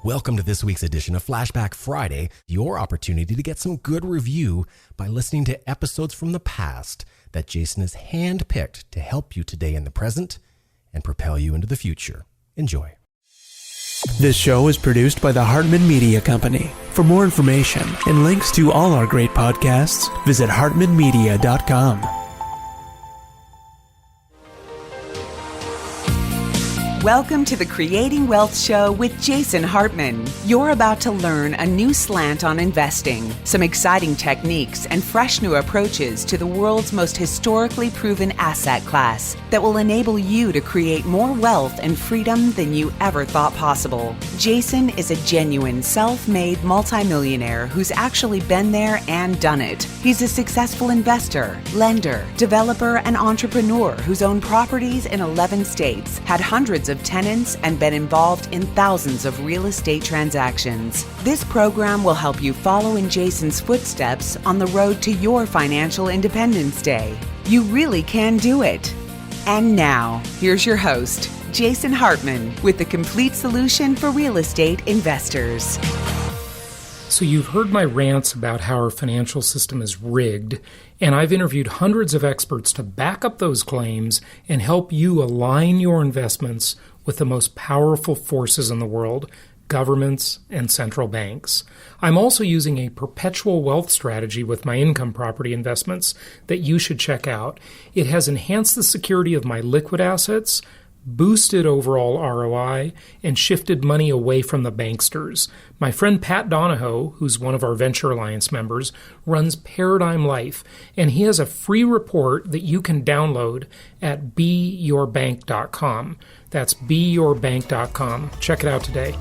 Welcome to this week's edition of Flashback Friday, your opportunity to get some good review by listening to episodes from the past that Jason has handpicked to help you today in the present and propel you into the future. Enjoy. This show is produced by the Hartman Media Company. For more information and links to all our great podcasts, visit hartmanmedia.com. Welcome to the Creating Wealth Show with Jason Hartman. You're about to learn a new slant on investing, some exciting techniques, and fresh new approaches to the world's most historically proven asset class that will enable you to create more wealth and freedom than you ever thought possible. Jason is a genuine self-made multimillionaire who's actually been there and done it. He's a successful investor, lender, developer, and entrepreneur who's owned properties in 11 states, had hundreds of tenants, and been involved in thousands of real estate transactions. This program will help you follow in Jason's footsteps on the road to your financial independence day. You really can do it. And now, here's your host, Jason Hartman, with the complete solution for real estate investors. So you've heard my rants about how our financial system is rigged, and I've interviewed hundreds of experts to back up those claims and help you align your investments with the most powerful forces in the world, governments and central banks. I'm also using a perpetual wealth strategy with my income property investments that you should check out. It has enhanced the security of my liquid assets, boosted overall ROI, and shifted money away from the banksters. My friend Pat Donahoe, who's one of our Venture Alliance members, runs Paradigm Life, and he has a free report that you can download at beyourbank.com. That's beyourbank.com. Check it out today.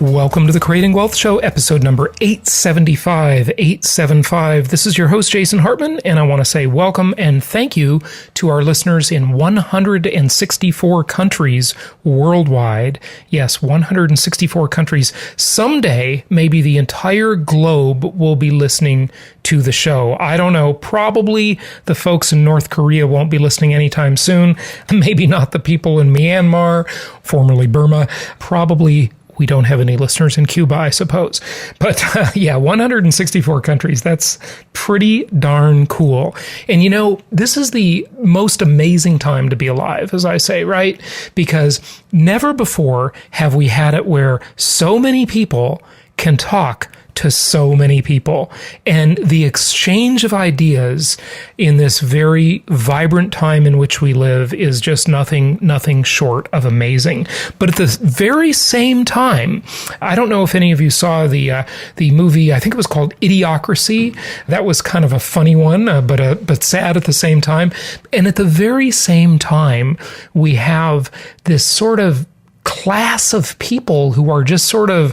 Welcome to the Creating Wealth Show, episode number 875. This is your host, Jason Hartman, and I want to say welcome and thank you to our listeners in 164 countries worldwide. Yes, 164 countries. Someday, maybe the entire globe will be listening to the show. I don't know. Probably the folks in North Korea won't be listening anytime soon. Maybe not the people in Myanmar, formerly Burma. Probably we don't have any listeners in Cuba, I suppose. But 164 countries. That's pretty darn cool. And you know, this is the most amazing time to be alive, as I say, right? Because never before have we had it where so many people can talk to so many people. And the exchange of ideas in this very vibrant time in which we live is just nothing short of amazing. But at the very same time, I don't know if any of you saw the movie, I think it was called Idiocracy. That was kind of a funny one, but sad at the same time. And at the very same time, we have this sort of class of people who are just sort of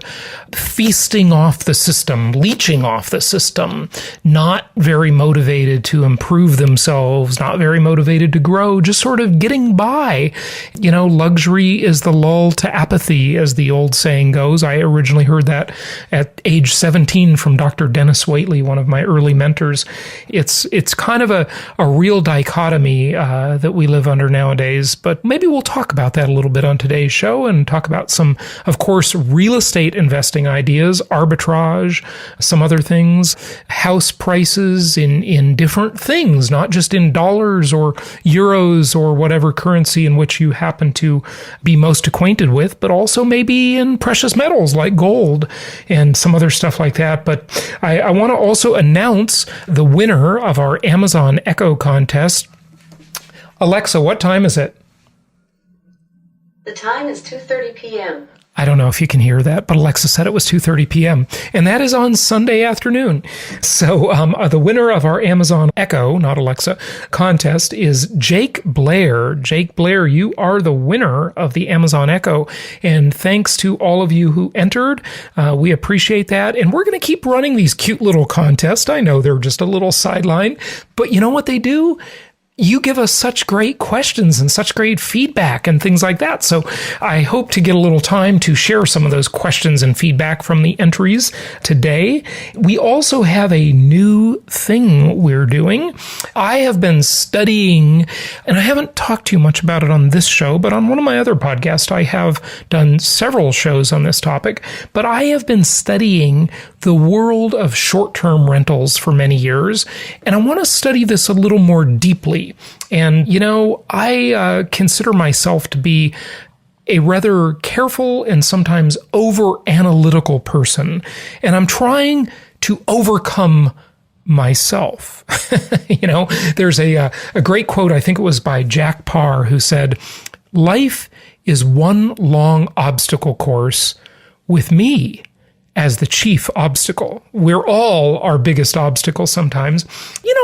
feasting off the system, leeching off the system, not very motivated to improve themselves, not very motivated to grow, just sort of getting by. You know, luxury is the lull to apathy, as the old saying goes. I originally heard that at age 17 from Dr. Dennis Waitley, one of my early mentors. It's kind of a real dichotomy that we live under nowadays, but maybe we'll talk about that a little bit on today's show and talk about some, of course, real estate investing ideas, arbitrage, some other things, house prices in different things, not just in dollars or euros or whatever currency in which you happen to be most acquainted with, but also maybe in precious metals like gold and some other stuff like that. But I want to also announce the winner of our Amazon Echo contest. Alexa, what time is it? The time is 2:30 p.m. I don't know if you can hear that, but Alexa said it was 2:30 p.m. And that is on Sunday afternoon. So the winner of our Amazon Echo, not Alexa, contest is Jake Blair. Jake Blair, you are the winner of the Amazon Echo. And thanks to all of you who entered. We appreciate that. And we're going to keep running these cute little contests. I know they're just a little sideline, but you know what they do? you give us such great questions and such great feedback and things like that. So I hope to get a little time to share some of those questions and feedback from the entries today. We also have a new thing we're doing. I have been studying, and I haven't talked too much about it on this show, but on one of my other podcasts, I have done several shows on this topic. But I have been studying the world of short-term rentals for many years, and I want to study this a little more deeply. And, I consider myself to be a rather careful and sometimes over-analytical person, and I'm trying to overcome myself. There's a great quote, I think it was by Jack Parr, who said, "Life is one long obstacle course with me as the chief obstacle." We're all our biggest obstacle sometimes.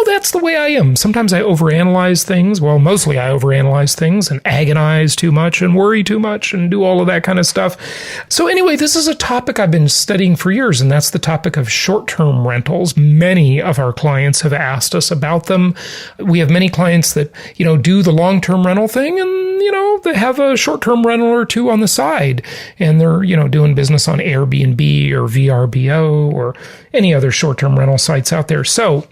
That's the way I am. Sometimes I overanalyze things. Well, mostly I overanalyze things and agonize too much and worry too much and do all of that kind of stuff. So anyway, this is a topic I've been studying for years, and that's the topic of short-term rentals. Many of our clients have asked us about them. We have many clients that, do the long-term rental thing and, they have a short-term rental or two on the side, and they're, doing business on Airbnb or VRBO or any other short-term rental sites out there. So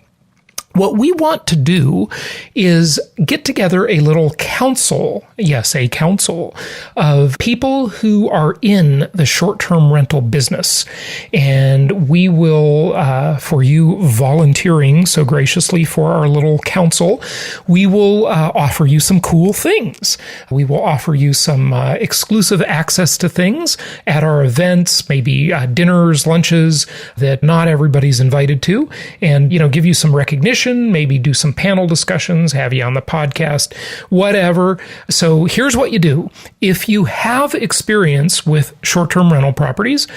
what we want to do is get together a little council, yes, a council of people who are in the short-term rental business. And we will, for you volunteering so graciously for our little council, we will offer you some cool things. We will offer you some exclusive access to things at our events, maybe dinners, lunches that not everybody's invited to, and, give you some recognition, maybe do some panel discussions, have you on the podcast, whatever. So here's what you do. If you have experience with short-term rental properties,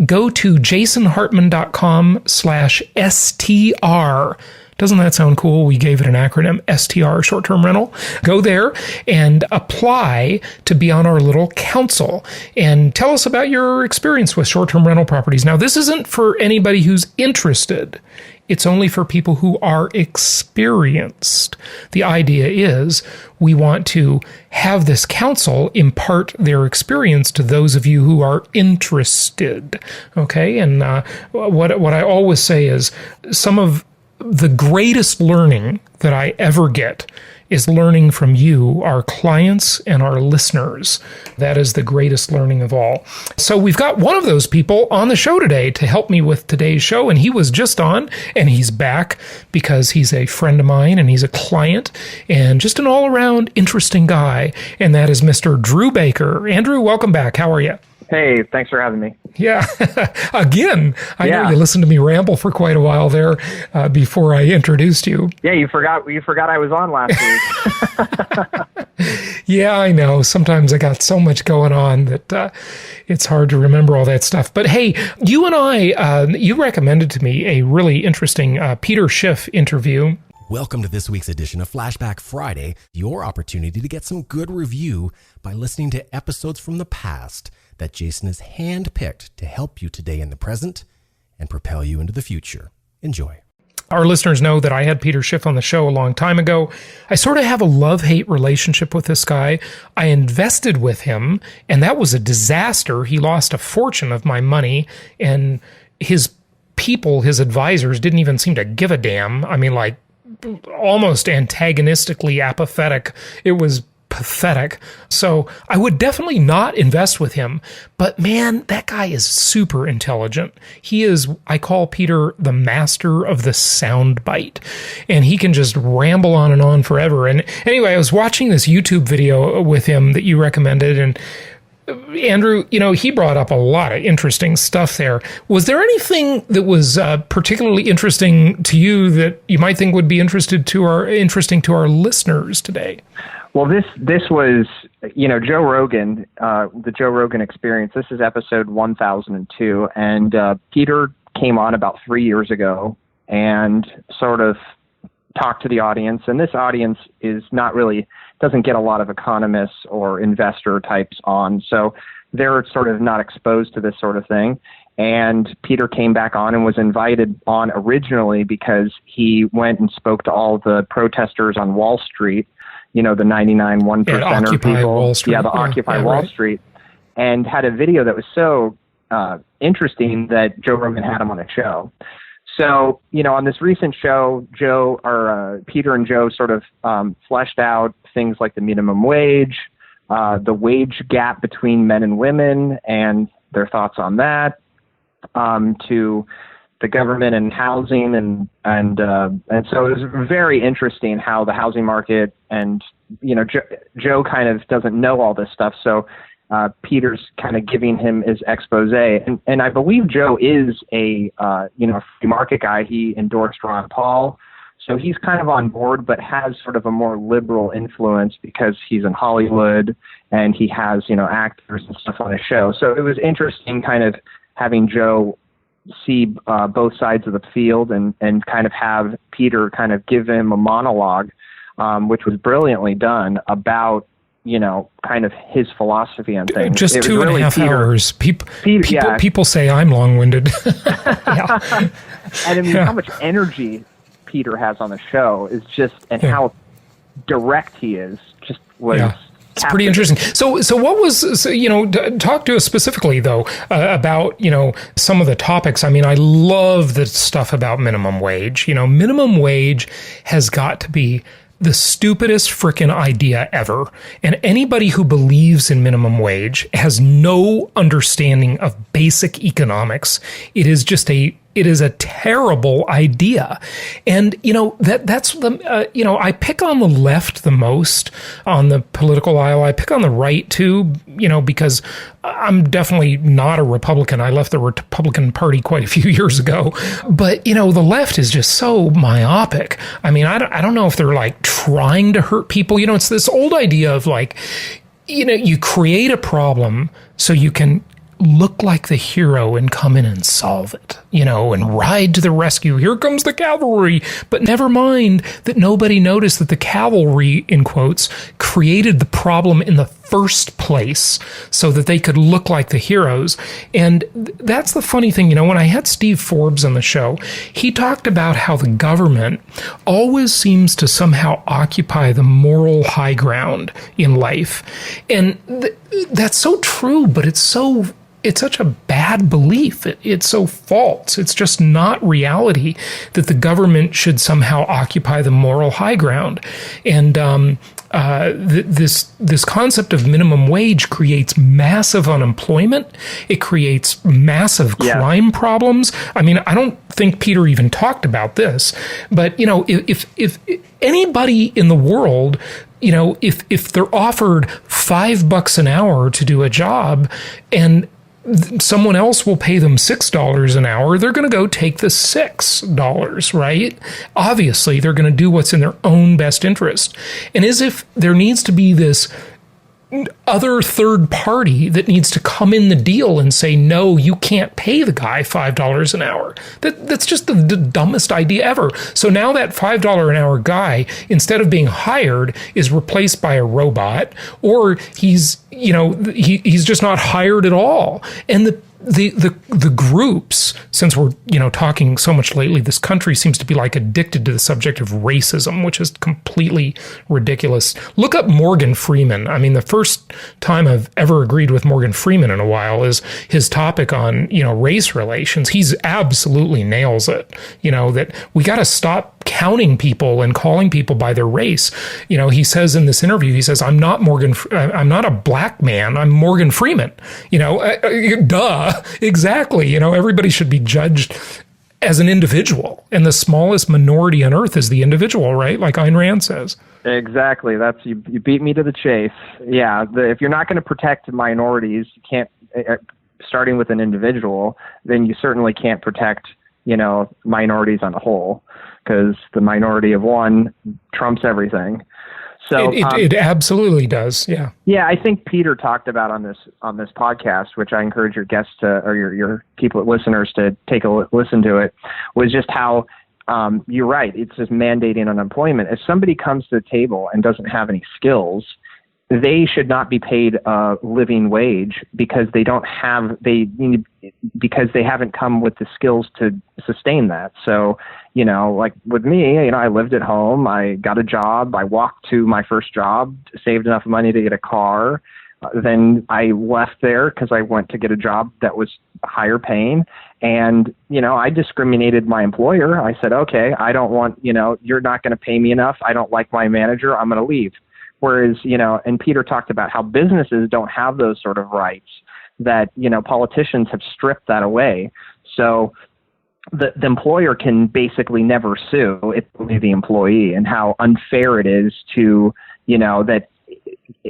go to jasonhartman.com/STR. Doesn't that sound cool? We gave it an acronym, STR, short-term rental. Go there and apply to be on our little council and tell us about your experience with short-term rental properties. Now, this isn't for anybody who's interested. It's only for people who are experienced. The idea is we want to have this council impart their experience to those of you who are interested. Okay? And what I always say is some of the greatest learning that I ever get is learning from you, our clients and our listeners. That is the greatest learning of all. So we've got one of those people on the show today to help me with today's show, and he was just on, and he's back because he's a friend of mine, and he's a client, and just an all-around interesting guy, and that is Mr. Drew Baker. Andrew, welcome back. How are you? Hey, thanks for having me. Yeah. Again, I know you listened to me ramble for quite a while there before I introduced you. Yeah, you forgot I was on last week. Yeah, I know. Sometimes I got so much going on that it's hard to remember all that stuff. But hey, you and I, you recommended to me a really interesting Peter Schiff interview. Welcome to this week's edition of Flashback Friday, your opportunity to get some good review by listening to episodes from the past that Jason has handpicked to help you today in the present and propel you into the future. Enjoy. Our listeners know that I had Peter Schiff on the show a long time ago. I sort of have a love-hate relationship with this guy. I invested with him, and that was a disaster. He lost a fortune of my money, and his people, his advisors, didn't even seem to give a damn. I mean, like, almost antagonistically apathetic. It was pathetic. So I would definitely not invest with him. But man, that guy is super intelligent. He is, I call Peter the master of the soundbite. And he can just ramble on and on forever. And anyway, I was watching this YouTube video with him that you recommended, and Andrew, he brought up a lot of interesting stuff there. Was there anything that was particularly interesting to you that you might think would be interesting to our listeners today? Well, this was, Joe Rogan, the Joe Rogan Experience. This is episode 1002, and Peter came on about 3 years ago and sort of talked to the audience. And this audience doesn't get a lot of economists or investor types on, so they're sort of not exposed to this sort of thing. And Peter came back on and was invited on originally because he went and spoke to all the protesters on Wall Street, the 99 1%er people. Wall Street. The Occupy Wall Street, and had a video that was so interesting that Joe Rogan had him on the show. So, on this recent show, Peter and Joe sort of fleshed out things like the minimum wage, the wage gap between men and women, and their thoughts on that, to the government and housing, and so it was very interesting how the housing market, and Joe kind of doesn't know all this stuff, so Peter's kind of giving him his expose, and I believe Joe is a free market guy. He endorsed Ron Paul, so he's kind of on board, but has sort of a more liberal influence because he's in Hollywood and he has actors and stuff on his show. So it was interesting, kind of having Joe see both sides of the field and kind of have Peter kind of give him a monologue, which was brilliantly done about kind of his philosophy on things. Just 2.5 hours. People say I'm long-winded. And I mean, how much energy Peter has on the show is just, and how direct he is, just was. Yeah. It's pretty interesting. So what was, talk to us specifically, though, about, some of the topics. I mean, I love the stuff about minimum wage. Minimum wage has got to be the stupidest frickin' idea ever. And anybody who believes in minimum wage has no understanding of basic economics. It is a terrible idea. And, that's the, I pick on the left the most on the political aisle. I pick on the right too, because I'm definitely not a Republican. I left the Republican Party quite a few years ago. But, the left is just so myopic. I mean, I don't know if they're like trying to hurt people. It's this old idea of like, you create a problem so you can look like the hero and come in and solve it, and ride to the rescue. Here comes the cavalry. But never mind that nobody noticed that the cavalry, in quotes, created the problem in the first place so that they could look like the heroes. And that's the funny thing. When I had Steve Forbes on the show, he talked about how the government always seems to somehow occupy the moral high ground in life. And that's so true, but it's such a bad belief. It's so false. It's just not reality that the government should somehow occupy the moral high ground. And this concept of minimum wage creates massive unemployment. It creates massive crime problems. I mean, I don't think Peter even talked about this, but if anybody in the world, if they're offered $5 an hour to do a job and someone else will pay them $6 an hour, they're going to go take the $6, right? Obviously, they're going to do what's in their own best interest. And as if there needs to be this other third party that needs to come in the deal and say, no, you can't pay the guy $5 an hour. That's just the dumbest idea ever. So now that $5 an hour guy, instead of being hired, is replaced by a robot, or he's just not hired at all. And the groups, since we're talking so much lately, this country seems to be like addicted to the subject of racism, which is completely ridiculous. Look up Morgan Freeman. I mean, the first time I've ever agreed with Morgan Freeman in a while is his topic on race relations. He's absolutely nails it. That we got to stop counting people and calling people by their race. He says in this interview, he says, I'm not a black man. I'm Morgan Freeman. Duh. Exactly. Everybody should be judged as an individual, and the smallest minority on earth is the individual, right? Like Ayn Rand says. Exactly. You beat me to the chase. Yeah. If you're not going to protect minorities, you can't, starting with an individual, then you certainly can't protect, minorities on the whole, because the minority of one trumps everything. So it absolutely does. Yeah. Yeah. I think Peter talked about on this podcast, which I encourage your guests or your people, listeners, to take a listen to it, was just how, you're right. It's just mandating unemployment. If somebody comes to the table and doesn't have any skills, they should not be paid a living wage because because they haven't come with the skills to sustain that. So, like with me, I lived at home, I got a job, I walked to my first job, saved enough money to get a car. Then I left there because I went to get a job that was higher paying. And, I discriminated my employer. I said, okay, I don't want, you're not going to pay me enough. I don't like my manager. I'm going to leave. Whereas, and Peter talked about how businesses don't have those sort of rights, that, politicians have stripped that away. So the employer can basically never sue. It's only the employee, and how unfair it is to, that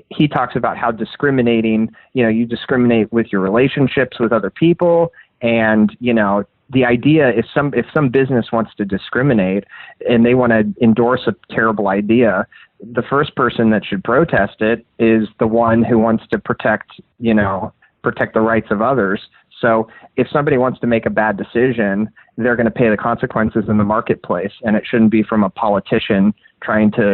he talks about how discriminating, you discriminate with your relationships with other people. And, the idea is if some business wants to discriminate and they want to endorse a terrible idea, the first person that should protest it is the one who wants to protect the rights of others. So if somebody wants to make a bad decision, they're going to pay the consequences in the marketplace, and it shouldn't be from a politician trying to,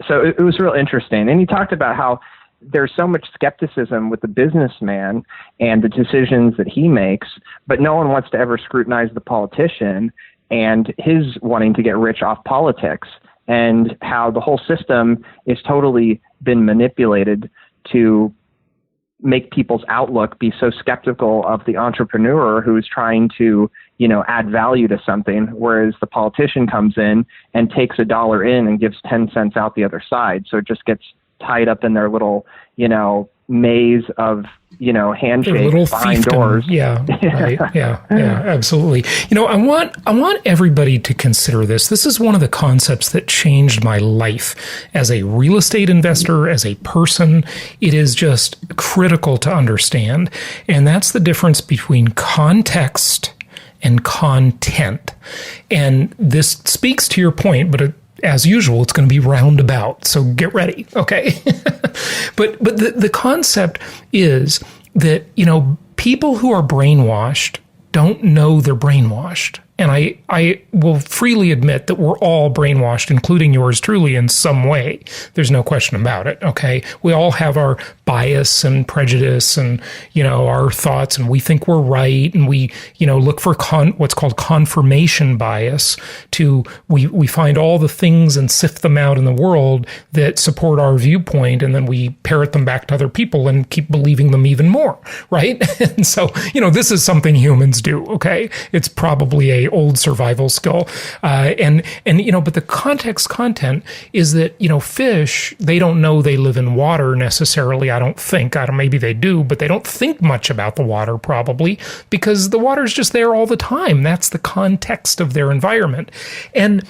So it was real interesting. And he talked about how there's so much skepticism with the businessman and the decisions that he makes, but no one wants to ever scrutinize the politician and his wanting to get rich off politics, and how the whole system is totally been manipulated to make people's outlook be so skeptical of the entrepreneur who's trying to, add value to something, whereas the politician comes in and takes $1 in and gives 10 cents out the other side. So it just gets tied up in their little, maze of, handshakes behind doors. Yeah, right. Yeah, absolutely. I want everybody to consider this. This is one of the concepts that changed my life as a real estate investor, as a person. It is just critical to understand. And that's the difference between context and content. And this speaks to your point, but as usual, it's going to be roundabout. So get ready. Okay. But the concept is that, people who are brainwashed don't know they're brainwashed. And I will freely admit that we're all brainwashed, including yours truly, in some way. There's no question about it, okay? We all have our bias and prejudice and, our thoughts, and we think we're right, and we, look for what's called confirmation bias. We find all the things and sift them out in the world that support our viewpoint, and then we parrot them back to other people and keep believing them even more, right? And so, this is something humans do, okay? It's probably a old survival skill. But the content is that, fish, they don't know they live in water necessarily. I don't think, maybe they do, but they don't think much about the water probably because the water's just there all the time. That's the context of their environment. And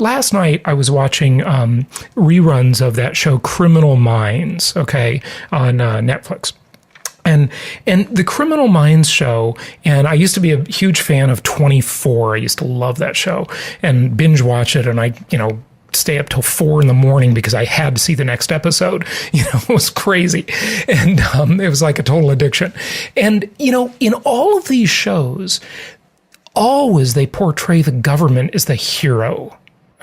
last night I was watching reruns of that show Criminal Minds, okay, on Netflix. And the Criminal Minds show, and I used to be a huge fan of 24. I used to love that show and binge watch it. And I, stay up till 4 a.m. because I had to see the next episode. It was crazy. And it was like a total addiction. And, in all of these shows, always they portray the government as the hero.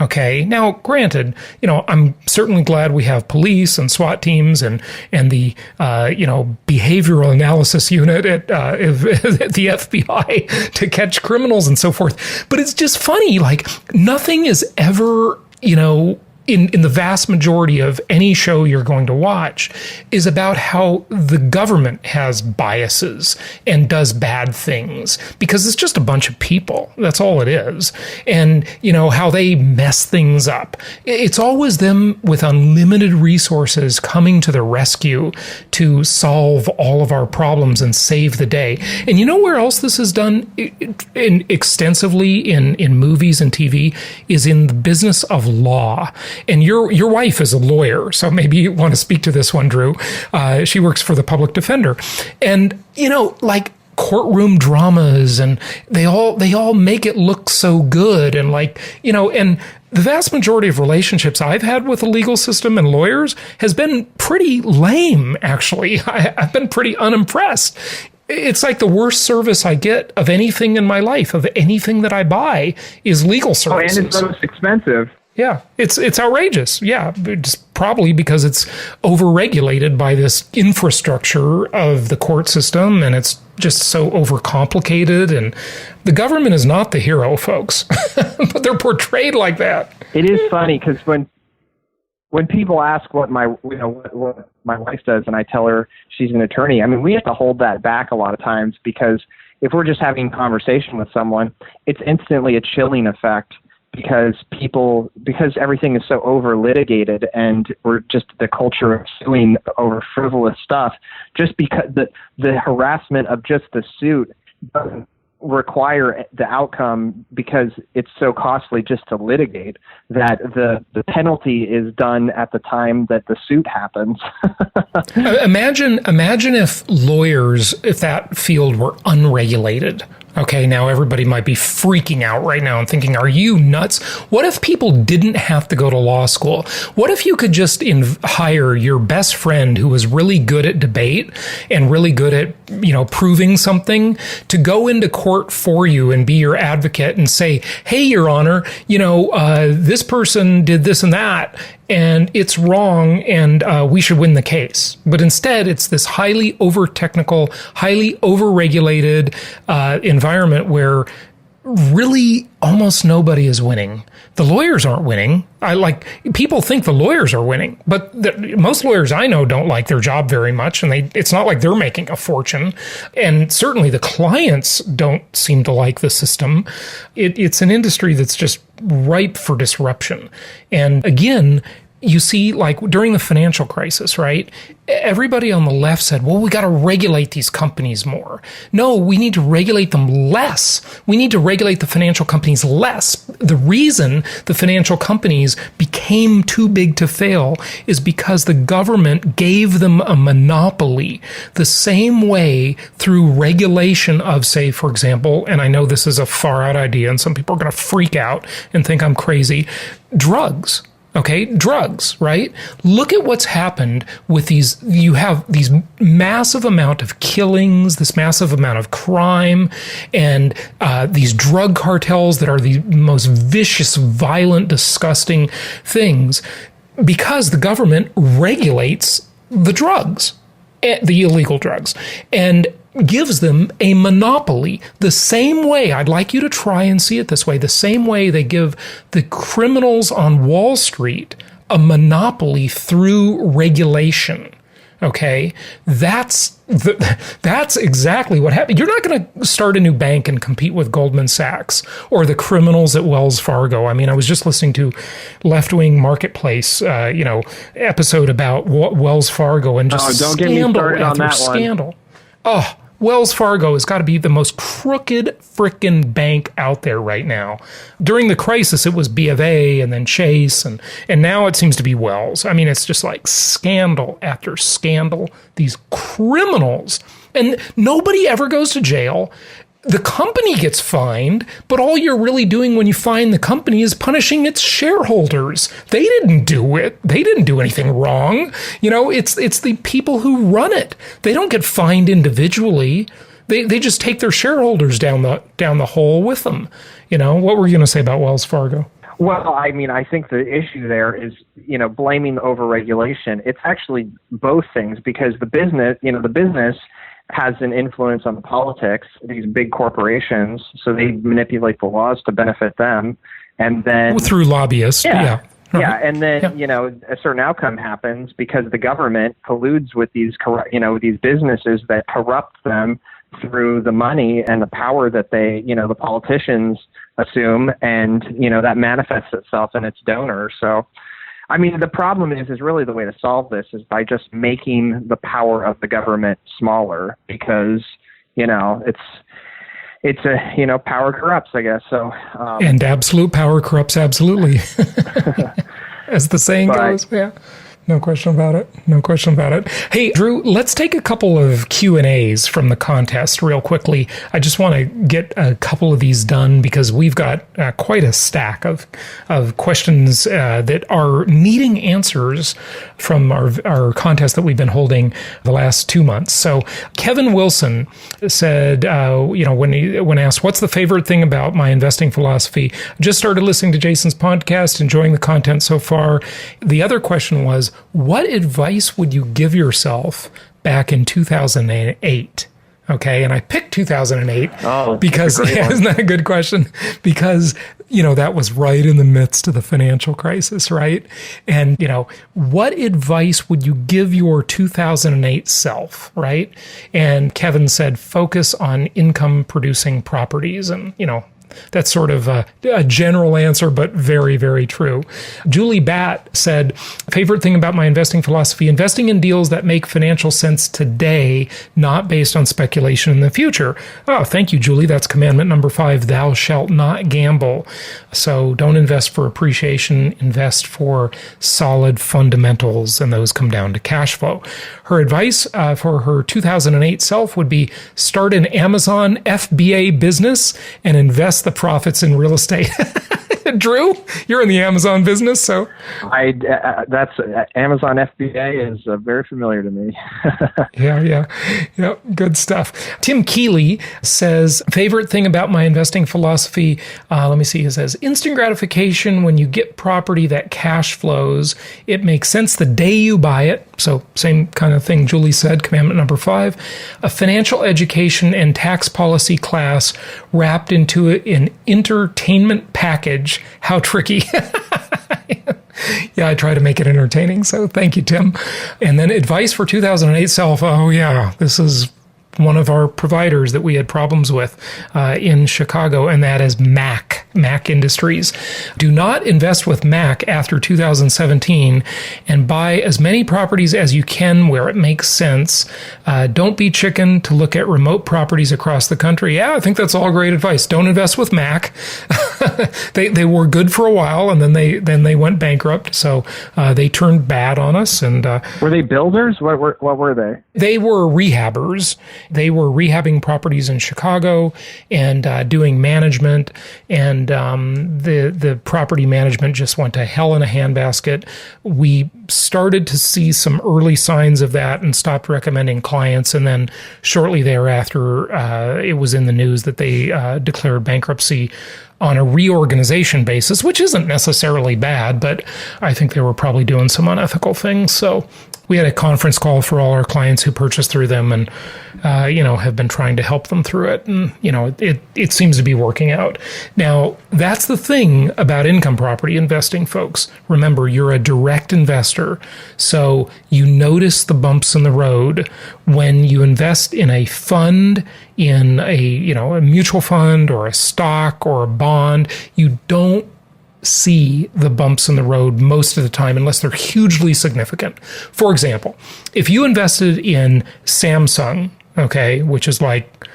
Okay. Now, granted, I'm certainly glad we have police and SWAT teams and the, behavioral analysis unit at the FBI to catch criminals and so forth. But it's just funny, like nothing is ever, in the vast majority of any show you're going to watch is about how the government has biases and does bad things, because it's just a bunch of people. That's all it is. And, how they mess things up. It's always them with unlimited resources coming to the rescue to solve all of our problems and save the day. And where else this is done extensively in movies and TV is in the business of law. And your wife is a lawyer, so maybe you want to speak to this one, Drew. She works for the public defender. And, like courtroom dramas, and they all make it look so good. And and the vast majority of relationships I've had with the legal system and lawyers has been pretty lame, actually. I've been pretty unimpressed. It's like the worst service I get of anything in my life, of anything that I buy, is legal services. Oh, and it's most expensive. Yeah, it's outrageous. Yeah, it's probably because it's overregulated by this infrastructure of the court system, and it's just so overcomplicated. And the government is not the hero, folks, but they're portrayed like that. It is funny because when people ask what what my wife does, and I tell her she's an attorney, I mean, we have to hold that back a lot of times, because if we're just having a conversation with someone, it's instantly a chilling effect. Because everything is so over litigated, and we're just the culture of suing over frivolous stuff, just because the harassment of just the suit doesn't require the outcome, because it's so costly just to litigate, that the penalty is done at the time that the suit happens. Imagine if lawyers, if that field were unregulated. Okay, now everybody might be freaking out right now and thinking, are you nuts? What if people didn't have to go to law school? What if you could just hire your best friend who was really good at debate and really good at, proving something, to go into court for you and be your advocate and say, hey, Your Honor, this person did this and that, and it's wrong, and we should win the case. But instead, it's this highly over-technical, highly over-regulated environment where really almost nobody is winning. The lawyers aren't winning. People think the lawyers are winning, but most lawyers I know don't like their job very much, and it's not like they're making a fortune. And certainly the clients don't seem to like the system. It's an industry that's just ripe for disruption. And again, you see, like during the financial crisis, right? Everybody on the left said, well, we got to regulate these companies more. No, we need to regulate them less. We need to regulate the financial companies less. The reason the financial companies became too big to fail is because the government gave them a monopoly. The same way through regulation of, say, for example, and I know this is a far out idea and some people are going to freak out and think I'm crazy, drugs. Okay, drugs, right? Look at what's happened with these. You have these massive amount of killings, this massive amount of crime, and these drug cartels that are the most vicious, violent, disgusting things, because the government regulates the drugs, the illegal drugs, and gives them a monopoly. The same way, I'd like you to try and see it this way, the same way they give the criminals on Wall Street a monopoly through regulation. Okay, that's exactly what happened. You're not going to start a new bank and compete with Goldman Sachs or the criminals at Wells Fargo. I mean, I was just listening to Left Wing Marketplace, episode about Wells Fargo, and just don't get me started on that scandal. Oh, Wells Fargo has got to be the most crooked frickin' bank out there right now. During the crisis, it was B of A and then Chase, and now it seems to be Wells. I mean, it's just like scandal after scandal. These criminals. And nobody ever goes to jail. The company gets fined, but all you're really doing when you fine the company is punishing its shareholders. They didn't do it. They didn't do anything wrong. It's the people who run it. They don't get fined individually. They just take their shareholders down the hole with them. What were you going to say about Wells Fargo? Well, I mean, I think the issue there is, blaming the overregulation. It's actually both things, because the business has an influence on the politics, these big corporations, so they manipulate the laws to benefit them, and then through lobbyists. Yeah. Right. Yeah, and then a certain outcome happens because the government colludes with these these businesses that corrupt them through the money and the power that they the politicians assume, and that manifests itself in its donors. So, I mean, the problem is really the way to solve this is by just making the power of the government smaller, because, it's a, power corrupts, I guess. So, and absolute power corrupts absolutely, as the saying goes. Yeah. No question about it. No question about it. Hey, Drew, let's take a couple of Q&As from the contest real quickly. I just want to get a couple of these done because we've got quite a stack of questions that are needing answers from our contest that we've been holding the last 2 months. So Kevin Wilson said, when asked, what's the favorite thing about my investing philosophy? Just started listening to Jason's podcast, enjoying the content so far. The other question was, what advice would you give yourself back in 2008? Okay, and I picked 2008 because, isn't that a good question? Because, that was right in the midst of the financial crisis, right? And, what advice would you give your 2008 self, right? And Kevin said, focus on income producing properties. And, that's sort of a general answer, but very, very true. Julie Batt said, favorite thing about my investing philosophy, investing in deals that make financial sense today, not based on speculation in the future. Oh, thank you, Julie. That's commandment number 5, thou shalt not gamble. So don't invest for appreciation, invest for solid fundamentals, and those come down to cash flow. Her advice for her 2008 self would be start an Amazon FBA business and invest the profits in real estate. Drew, you're in the Amazon business, so that's Amazon FBA is very familiar to me. Yeah, good stuff. Tim Keeley says, favorite thing about my investing philosophy, let me see, he says, instant gratification when you get property that cash flows. It makes sense the day you buy it. So same kind of thing Julie said, commandment number 5. A financial education and tax policy class wrapped into an entertainment package. How tricky. Yeah, I try to make it entertaining. So thank you, Tim. And then advice for 2008 self. Oh, yeah, this is one of our providers that we had problems with in Chicago, and that is Mac Industries. Do not invest with Mac after 2017 and buy as many properties as you can where it makes sense. Don't be chicken to look at remote properties across the country. Yeah, I think that's all great advice. Don't invest with Mac. They were good for a while, and then they went bankrupt, so they turned bad on us. And were they builders? What were they? They were rehabbers. They were rehabbing properties in Chicago and doing management, and the property management just went to hell in a handbasket. We started to see some early signs of that and stopped recommending clients, and then shortly thereafter, it was in the news that they declared bankruptcy on a reorganization basis, which isn't necessarily bad, but I think they were probably doing some unethical things. So we had a conference call for all our clients who purchased through them and, have been trying to help them through it. And, it seems to be working out. Now, that's the thing about income property investing, folks. Remember, you're a direct investor. So you notice the bumps in the road when you invest in a fund, in a mutual fund or a stock or a bond. You don't see the bumps in the road most of the time unless they're hugely significant. For example, if you invested in Samsung, okay, which is like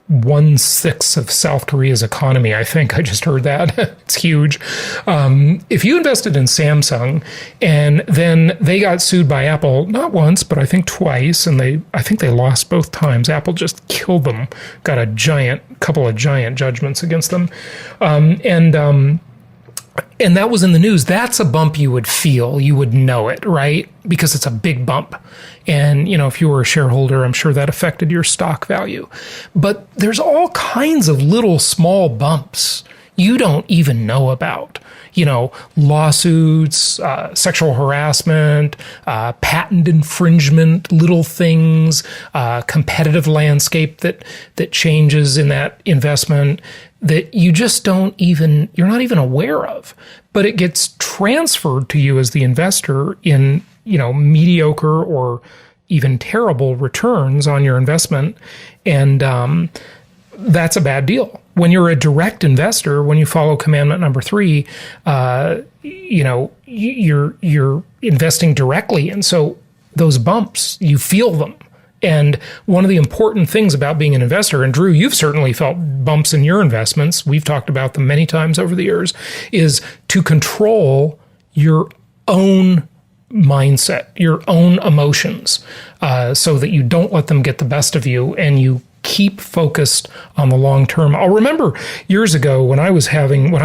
1/6 of South Korea's economy, I think. I just heard that. It's huge. If you invested in Samsung and then they got sued by Apple, not once, but I think twice, and I think they lost both times. Apple just killed them, got a couple of giant judgments against them. And that was in the news. That's a bump you would feel. You would know it, right? Because it's a big bump. And, if you were a shareholder, I'm sure that affected your stock value. But there's all kinds of little small bumps you don't even know about. Lawsuits, sexual harassment, patent infringement, little things, competitive landscape that changes in that investment that you just you're not even aware of, but it gets transferred to you as the investor in, mediocre or even terrible returns on your investment. And, that's a bad deal. When you're a direct investor, when you follow commandment number 3, you're investing directly. And so those bumps, you feel them. And one of the important things about being an investor, and Drew, you've certainly felt bumps in your investments, we've talked about them many times over the years, is to control your own mindset, your own emotions, so that you don't let them get the best of you and you keep focused on the long term. I'll remember years ago when I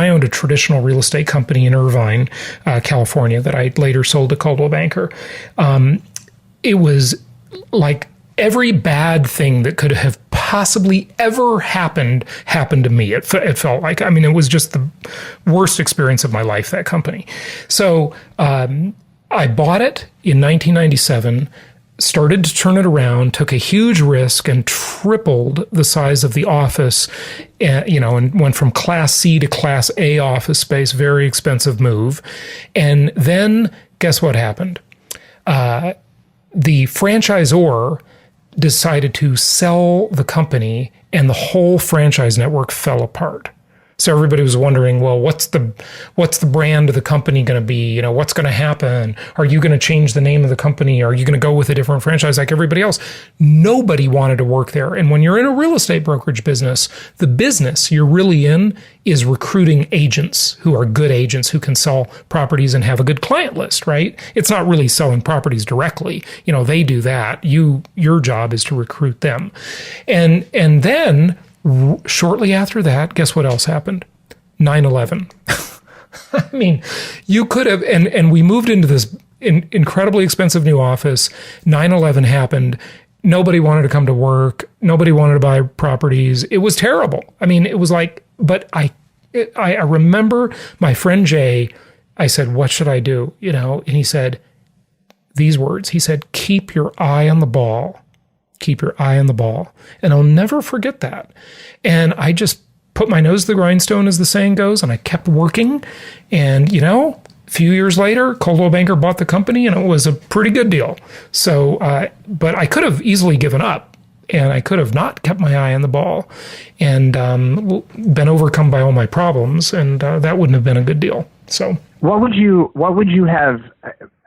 owned a traditional real estate company in Irvine, California, that I later sold to Coldwell Banker. It was like every bad thing that could have possibly ever happened to me. It felt like, I mean, it was just the worst experience of my life, that company. So I bought it in 1997, started to turn it around, took a huge risk and tripled the size of the office, and went from Class C to Class A office space, very expensive move. And then guess what happened? The franchisor decided to sell the company and the whole franchise network fell apart. So everybody was wondering, well, what's the brand of the company going to be? What's going to happen? Are you going to change the name of the company? Are you going to go with a different franchise like everybody else? Nobody wanted to work there. And when you're in a real estate brokerage business, the business you're really in is recruiting agents who are good agents who can sell properties and have a good client list, right? It's not really selling properties directly. They do that. Your job is to recruit them. And then shortly after that, guess what else happened? 9/11. I mean, you could have, and we moved into this incredibly expensive new office. 9/11 happened. Nobody wanted to come to work. Nobody wanted to buy properties. It was terrible. I mean, it was like, but I remember my friend Jay, I said, what should I do? And he said these words. He said, keep your eye on the ball. Keep your eye on the ball. And I'll never forget that. And I just put my nose to the grindstone, as the saying goes, and I kept working. And, a few years later, Coldwell Banker bought the company, and it was a pretty good deal. So, but I could have easily given up, and I could have not kept my eye on the ball and been overcome by all my problems, and that wouldn't have been a good deal. So what would you have,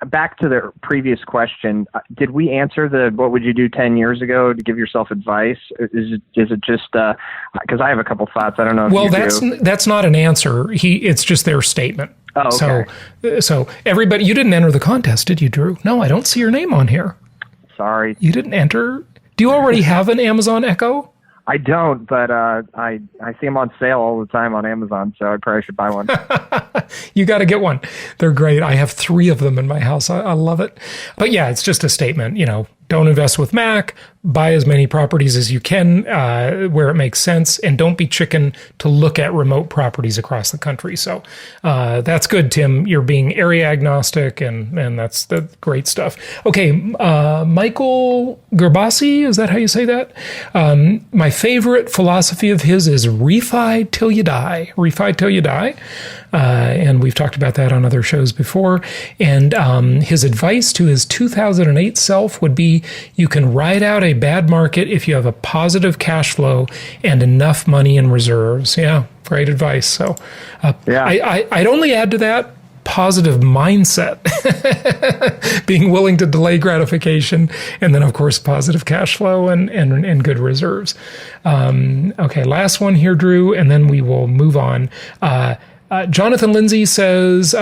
back to the previous question, did we answer what would you do 10 years ago to give yourself advice? Is it just, because I have a couple thoughts. I don't know if you do. That's not an answer. It's just their statement. Oh, okay. So everybody, you didn't enter the contest, did you, Drew? No, I don't see your name on here. Sorry. You didn't enter? Do you already have an Amazon Echo? I don't, but I see them on sale all the time on Amazon, so I probably should buy one. You got to get one. They're great. I have 3 of them in my house. I love it. But yeah, it's just a statement, don't invest with Mac, buy as many properties as you can where it makes sense, and don't be chicken to look at remote properties across the country. So that's good, Tim. You're being area agnostic, and that's the great stuff. Okay, Michael Gerbasi, is that how you say that? My favorite philosophy of his is refi till you die. Refi till you die. And we've talked about that on other shows before. And his advice to his 2008 self would be, you can ride out a bad market if you have a positive cash flow and enough money in reserves. Yeah, great advice. So I'd only add to that positive mindset, being willing to delay gratification, and then, of course, positive cash flow and good reserves. Okay, last one here, Drew, and then we will move on. Jonathan Lindsay says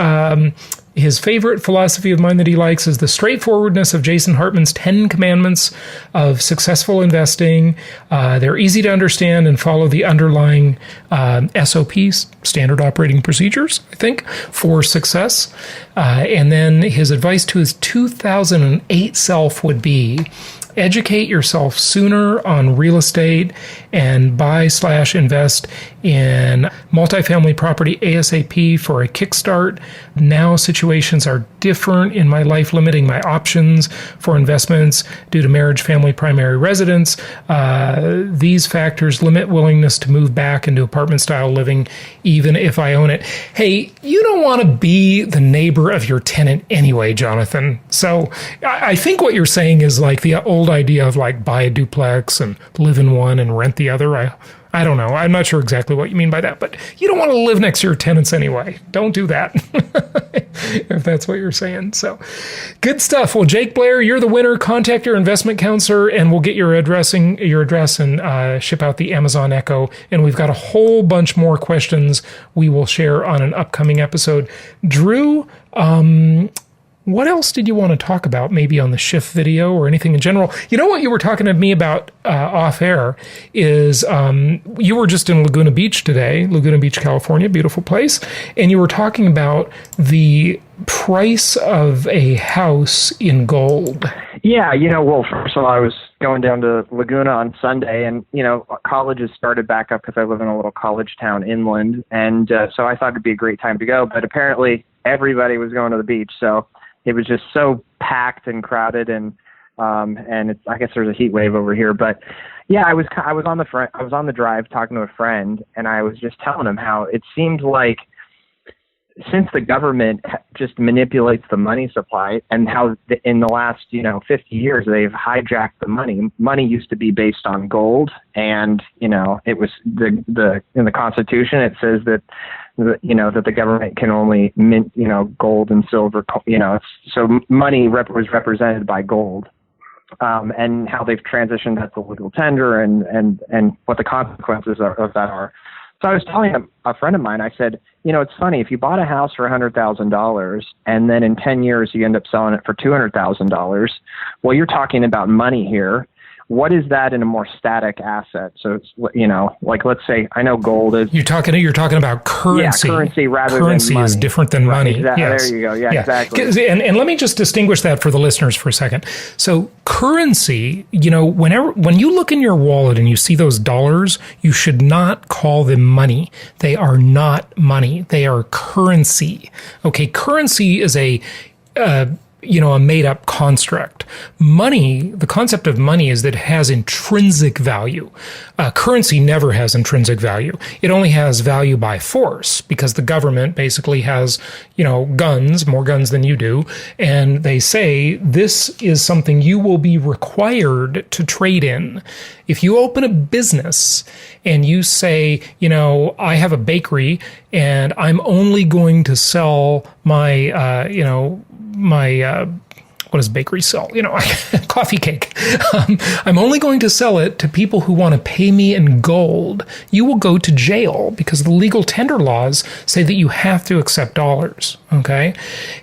his favorite philosophy of mine that he likes is the straightforwardness of Jason Hartman's 10 commandments of successful investing. They're easy to understand and follow the underlying SOPs, standard operating procedures, I think, for success. And then his advice to his 2008 self would be, educate yourself sooner on real estate and buy/invest in multifamily property ASAP for a kickstart. Now situations are different in my life, limiting my options for investments due to marriage, family, primary residence. These factors limit willingness to move back into apartment-style living, even if I own it. Hey, you don't want to be the neighbor of your tenant anyway, Jonathan. So I think what you're saying is like the old idea of like buy a duplex and live in one and rent the other. I don't know. I'm not sure exactly what you mean by that, but you don't want to live next to your tenants anyway. Don't do that, if that's what you're saying. So good stuff. Well, Jake Blair, you're the winner. Contact your investment counselor, and we'll get your address and ship out the Amazon Echo. And we've got a whole bunch more questions we will share on an upcoming episode. Drew, what else did you want to talk about, maybe on the Schiff video or anything in general? You know what you were talking to me about off air is you were just in Laguna Beach today, Laguna Beach, California, beautiful place, and you were talking about the price of a house in gold. Yeah, well, first of all, I was going down to Laguna on Sunday, and, colleges started back up because I live in a little college town inland, and so I thought it'd be a great time to go, but apparently everybody was going to the beach, so it was just so packed and crowded, and I guess there's a heat wave over here. But yeah, I was on the drive talking to a friend, and I was just telling him how it seemed like since the government just manipulates the money supply, and how in the last 50 years they've hijacked the money. Money used to be based on gold, and it was in the Constitution it says that that the government can only mint, gold and silver, so money was represented by gold, and how they've transitioned that to legal tender and what the consequences of that are. So I was telling a friend of mine, I said, it's funny, if you bought a house for $100,000 and then in 10 years you end up selling it for $200,000, well, you're talking about money here. What is that in a more static asset? So it's, like, let's say, I know gold is... You're talking about currency. Yeah, currency rather currency than money. Currency is different than money. Exactly. Yes. There you go. Yeah, exactly. And let me just distinguish that for the listeners for a second. So currency, when you look in your wallet and you see those dollars, you should not call them money. They are not money. They are currency. Okay, currency is a made-up construct. Money, the concept of money is that it has intrinsic value. Currency never has intrinsic value. It only has value by force because the government basically has, guns, more guns than you do, and they say this is something you will be required to trade in. If you open a business and you say, I have a bakery and I'm only going to sell my, what does bakery sell? Coffee cake. I'm only going to sell it to people who want to pay me in gold. You will go to jail because the legal tender laws say that you have to accept dollars. Okay.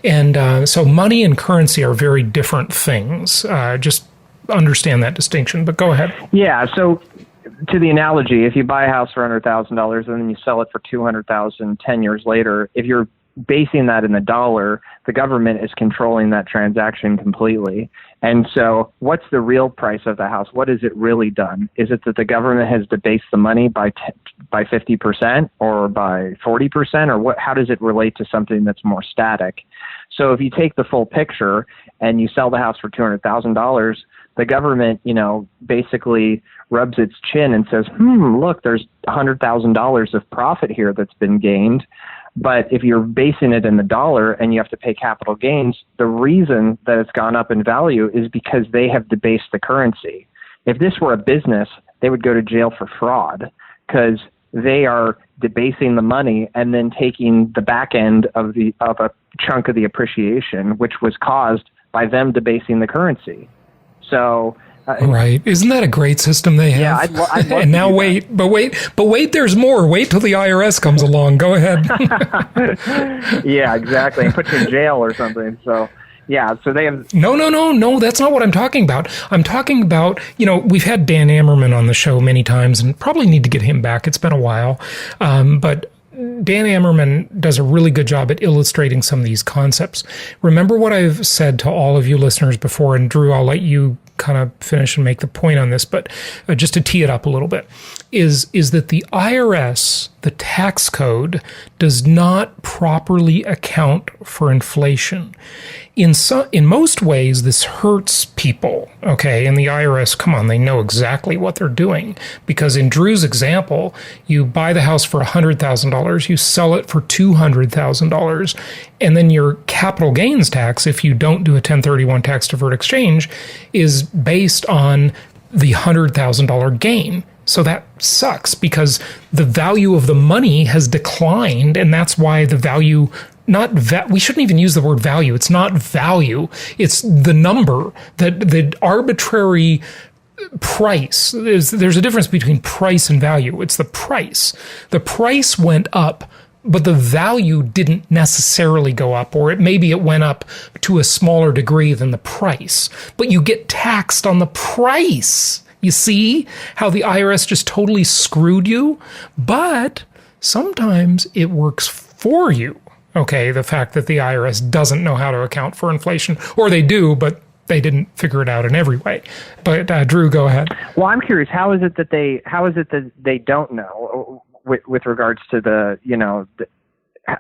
And so money and currency are very different things. Just understand that distinction, but go ahead. Yeah. So to the analogy, if you buy a house for $100,000 and then you sell it for $200,000 10 years later, if you're basing that in the dollar, the government is controlling that transaction completely. And so what's the real price of the house? What has it really done? Is it that the government has debased the money by 50% or by 40%, or what? How does it relate to something that's more static? So if you take the full picture and you sell the house for $200,000, the government, basically rubs its chin and says, look, there's $100,000 of profit here that's been gained. But if you're basing it in the dollar and you have to pay capital gains, the reason that it's gone up in value is because they have debased the currency. If this were a business, they would go to jail for fraud because they are debasing the money and then taking the back end of a chunk of the appreciation, which was caused by them debasing the currency. So right. Isn't that a great system they have? Yeah, I'd love and now wait, there's more. Wait till the IRS comes along. Go ahead. Yeah, exactly. And put you in jail or something. So, yeah, so they have... No, that's not what I'm talking about. I'm talking about, we've had Dan Ammerman on the show many times and probably need to get him back. It's been a while. But Dan Ammerman does a really good job at illustrating some of these concepts. Remember what I've said to all of you listeners before, and Drew, I'll let you kind of finish and make the point on this, but just to tee it up a little bit, is that the IRS, the tax code, does not properly account for inflation. In most ways, this hurts people, okay? And the IRS, come on, they know exactly what they're doing. Because in Drew's example, you buy the house for $100,000, you sell it for $200,000, and then your capital gains tax, if you don't do a 1031 tax deferred exchange, is based on the $100,000 gain. So that sucks because the value of the money has declined, and that's why the value... we shouldn't even use the word value. It's not value. It's the number, the arbitrary price. There's a difference between price and value. It's the price. The price went up but the value didn't necessarily go up, or maybe it went up to a smaller degree than the price. But you get taxed on the price. You see how the IRS just totally screwed you? But sometimes it works for you. Okay, the fact that the IRS doesn't know how to account for inflation, or they do, but they didn't figure it out in every way. But Drew, go ahead. Well, I'm curious. How is it that they don't know with regards to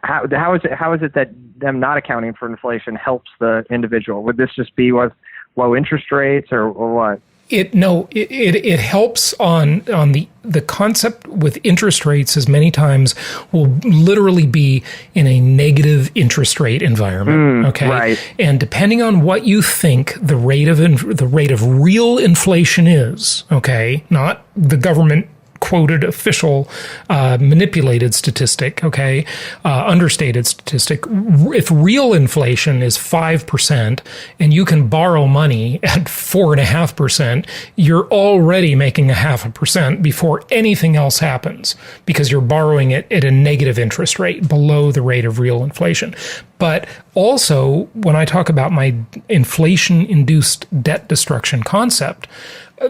how is it that them not accounting for inflation helps the individual? Would this just be with low interest rates or what? It helps on the concept with interest rates is many times will literally be in a negative interest rate environment. Okay. Right. And depending on what you think the rate of real inflation is, okay, not the government quoted official manipulated statistic, okay, understated statistic. If real inflation is 5% and you can borrow money at 4.5%, you're already making 0.5% before anything else happens because you're borrowing it at a negative interest rate below the rate of real inflation. But also, when I talk about my inflation-induced debt destruction concept,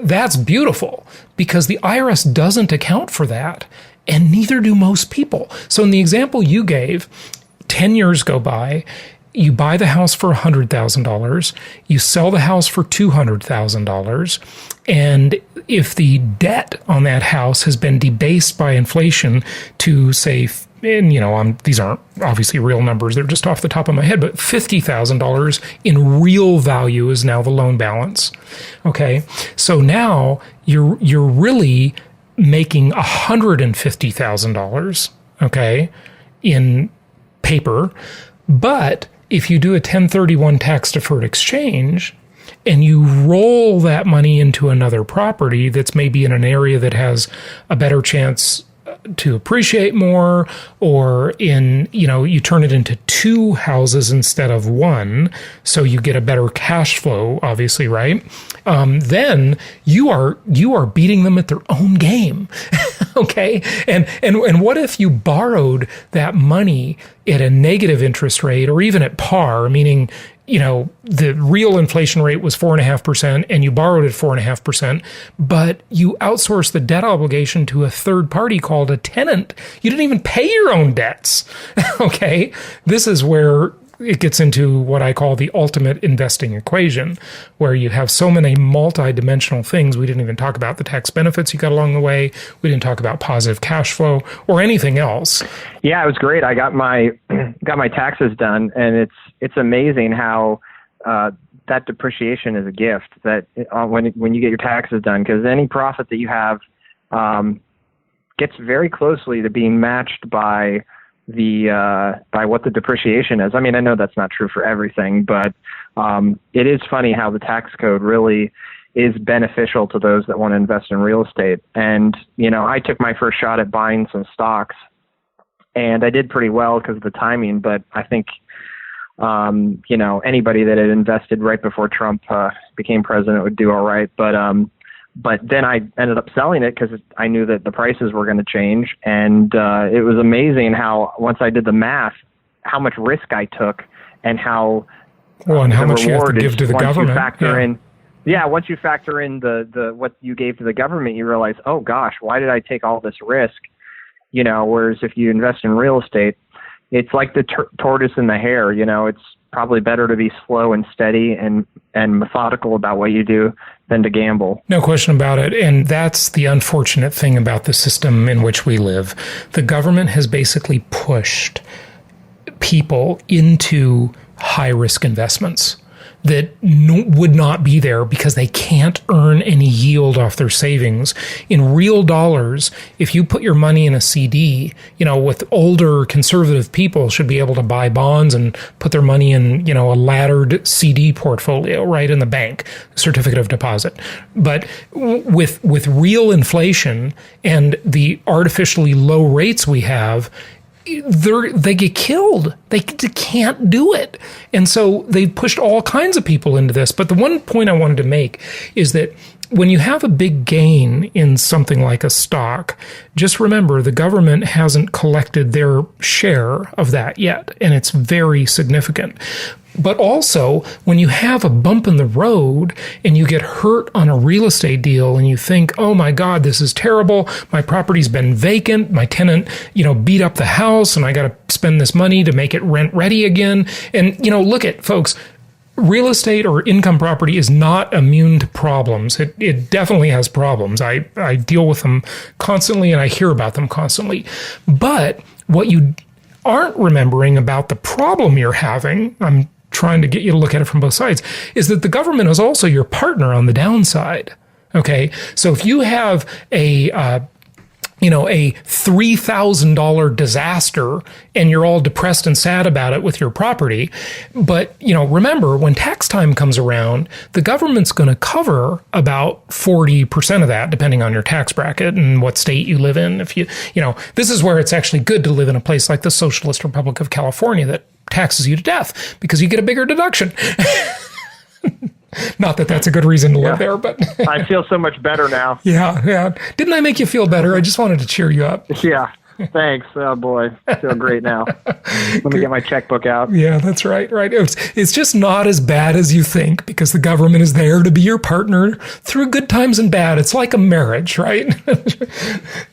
that's beautiful because the IRS doesn't account for that, and neither do most people. So in the example you gave, 10 years go by, you buy the house for $100,000, you sell the house for $200,000, and if the debt on that house has been debased by inflation to, say, and these aren't obviously real numbers, they're just off the top of my head, but $50,000 in real value is now the loan balance. Okay, so now you're really making $150,000, okay, in paper. But if you do a 1031 tax deferred exchange and you roll that money into another property that's maybe in an area that has a better chance to appreciate more, or you turn it into two houses instead of one, so you get a better cash flow, obviously, right? Then you are beating them at their own game. Okay? And what if you borrowed that money at a negative interest rate or even at par, meaning the real inflation rate was 4.5% and you borrowed at 4.5%, but you outsourced the debt obligation to a third party called a tenant. You didn't even pay your own debts. Okay. This is where it gets into what I call the ultimate investing equation, where you have so many multi-dimensional things. We didn't even talk about the tax benefits you got along the way. We didn't talk about positive cash flow or anything else. Yeah, it was great. I got my taxes done, and it's amazing how that depreciation is a gift. That when you get your taxes done, because any profit that you have gets very closely to being matched by what the depreciation is. I mean, I know that's not true for everything, but it is funny how the tax code really is beneficial to those that want to invest in real estate. And, I took my first shot at buying some stocks, and I did pretty well because of the timing, but I think, anybody that had invested right before Trump became president would do all right. But then I ended up selling it because I knew that the prices were going to change. And it was amazing how, once I did the math, how much risk I took and how how much you have to give to the government. Once you factor in the what you gave to the government, you realize, oh gosh, why did I take all this risk? Whereas if you invest in real estate, it's like the tortoise and the hare. It's probably better to be slow and steady and methodical about what you do than to gamble. No question about it. And that's the unfortunate thing about the system in which we live. The government has basically pushed people into high-risk investments that would not be there because they can't earn any yield off their savings. In real dollars, if you put your money in a CD, with older conservative people should be able to buy bonds and put their money in, a laddered CD portfolio, right, in the bank, certificate of deposit. But with real inflation and the artificially low rates we have, they get killed. They can't do it. And so they pushed all kinds of people into this. But the one point I wanted to make is that when you have a big gain in something like a stock, just remember the government hasn't collected their share of that yet, and it's very significant. But also, when you have a bump in the road and you get hurt on a real estate deal and you think, oh my God, this is terrible. My property's been vacant. My tenant, beat up the house and I got to spend this money to make it rent ready again. And, look at folks, real estate or income property is not immune to problems. It definitely has problems. I deal with them constantly and I hear about them constantly. But what you aren't remembering about the problem you're having, I'm trying to get you to look at it from both sides, is that the government is also your partner on the downside. Okay? So if you have a $3,000 disaster and you're all depressed and sad about it with your property. But, remember, when tax time comes around, the government's going to cover about 40% of that, depending on your tax bracket and what state you live in. If this is where it's actually good to live in a place like the Socialist Republic of California that taxes you to death because you get a bigger deduction. Not that that's a good reason to live there, but I feel so much better now. Yeah. Didn't I make you feel better? I just wanted to cheer you up. Yeah. Thanks. Oh boy, I feel great now. Let me get my checkbook out. Yeah, that's right. It's just not as bad as you think because the government is there to be your partner through good times and bad. It's like a marriage, right?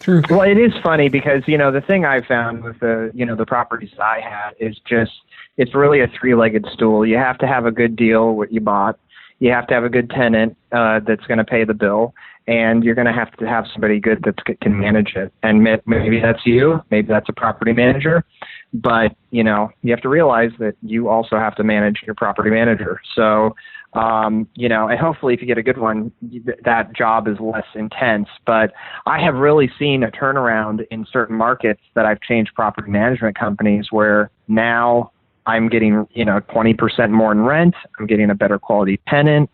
Well, it is funny because, the thing I found with the properties I had is just, it's really a three-legged stool. You have to have a good deal, what you bought. You have to have a good tenant that's going to pay the bill, and you're going to have somebody good that can manage it. And maybe that's you, maybe that's a property manager, but you have to realize that you also have to manage your property manager. So, and hopefully if you get a good one, that job is less intense. But I have really seen a turnaround in certain markets that I've changed property management companies where now I'm getting, 20% more in rent. I'm getting a better quality tenant,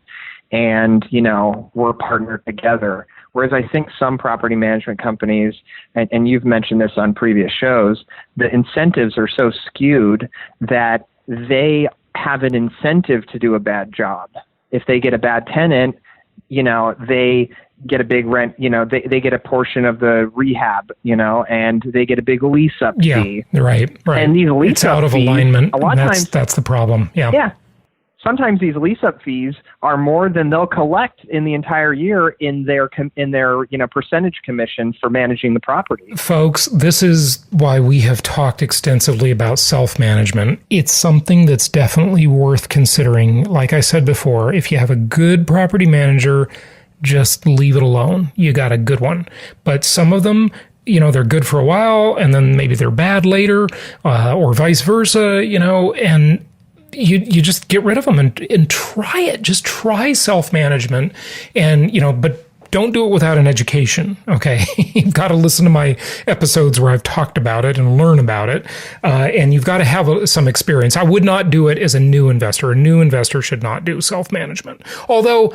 and, we're partnered together. Whereas I think some property management companies, and you've mentioned this on previous shows, the incentives are so skewed that they have an incentive to do a bad job. If they get a bad tenant, they get a big rent, they get a portion of the rehab, and they get a big lease up fee. Yeah, right. And these lease it's up out of fees, alignment. A lot of times, that's the problem. Yeah. Yeah. Sometimes these lease up fees are more than they'll collect in the entire year in their percentage commission for managing the property. Folks, this is why we have talked extensively about self-management. It's something that's definitely worth considering. Like I said before, if you have a good property manager, just leave it alone. You got a good one. But some of them, they're good for a while and then maybe they're bad later, or vice versa, and you just get rid of them and try it. Just try self-management and, but don't do it without an education. Okay. You've got to listen to my episodes where I've talked about it and learn about it. And you've got to have some experience. I would not do it as a new investor. A new investor should not do self-management. Although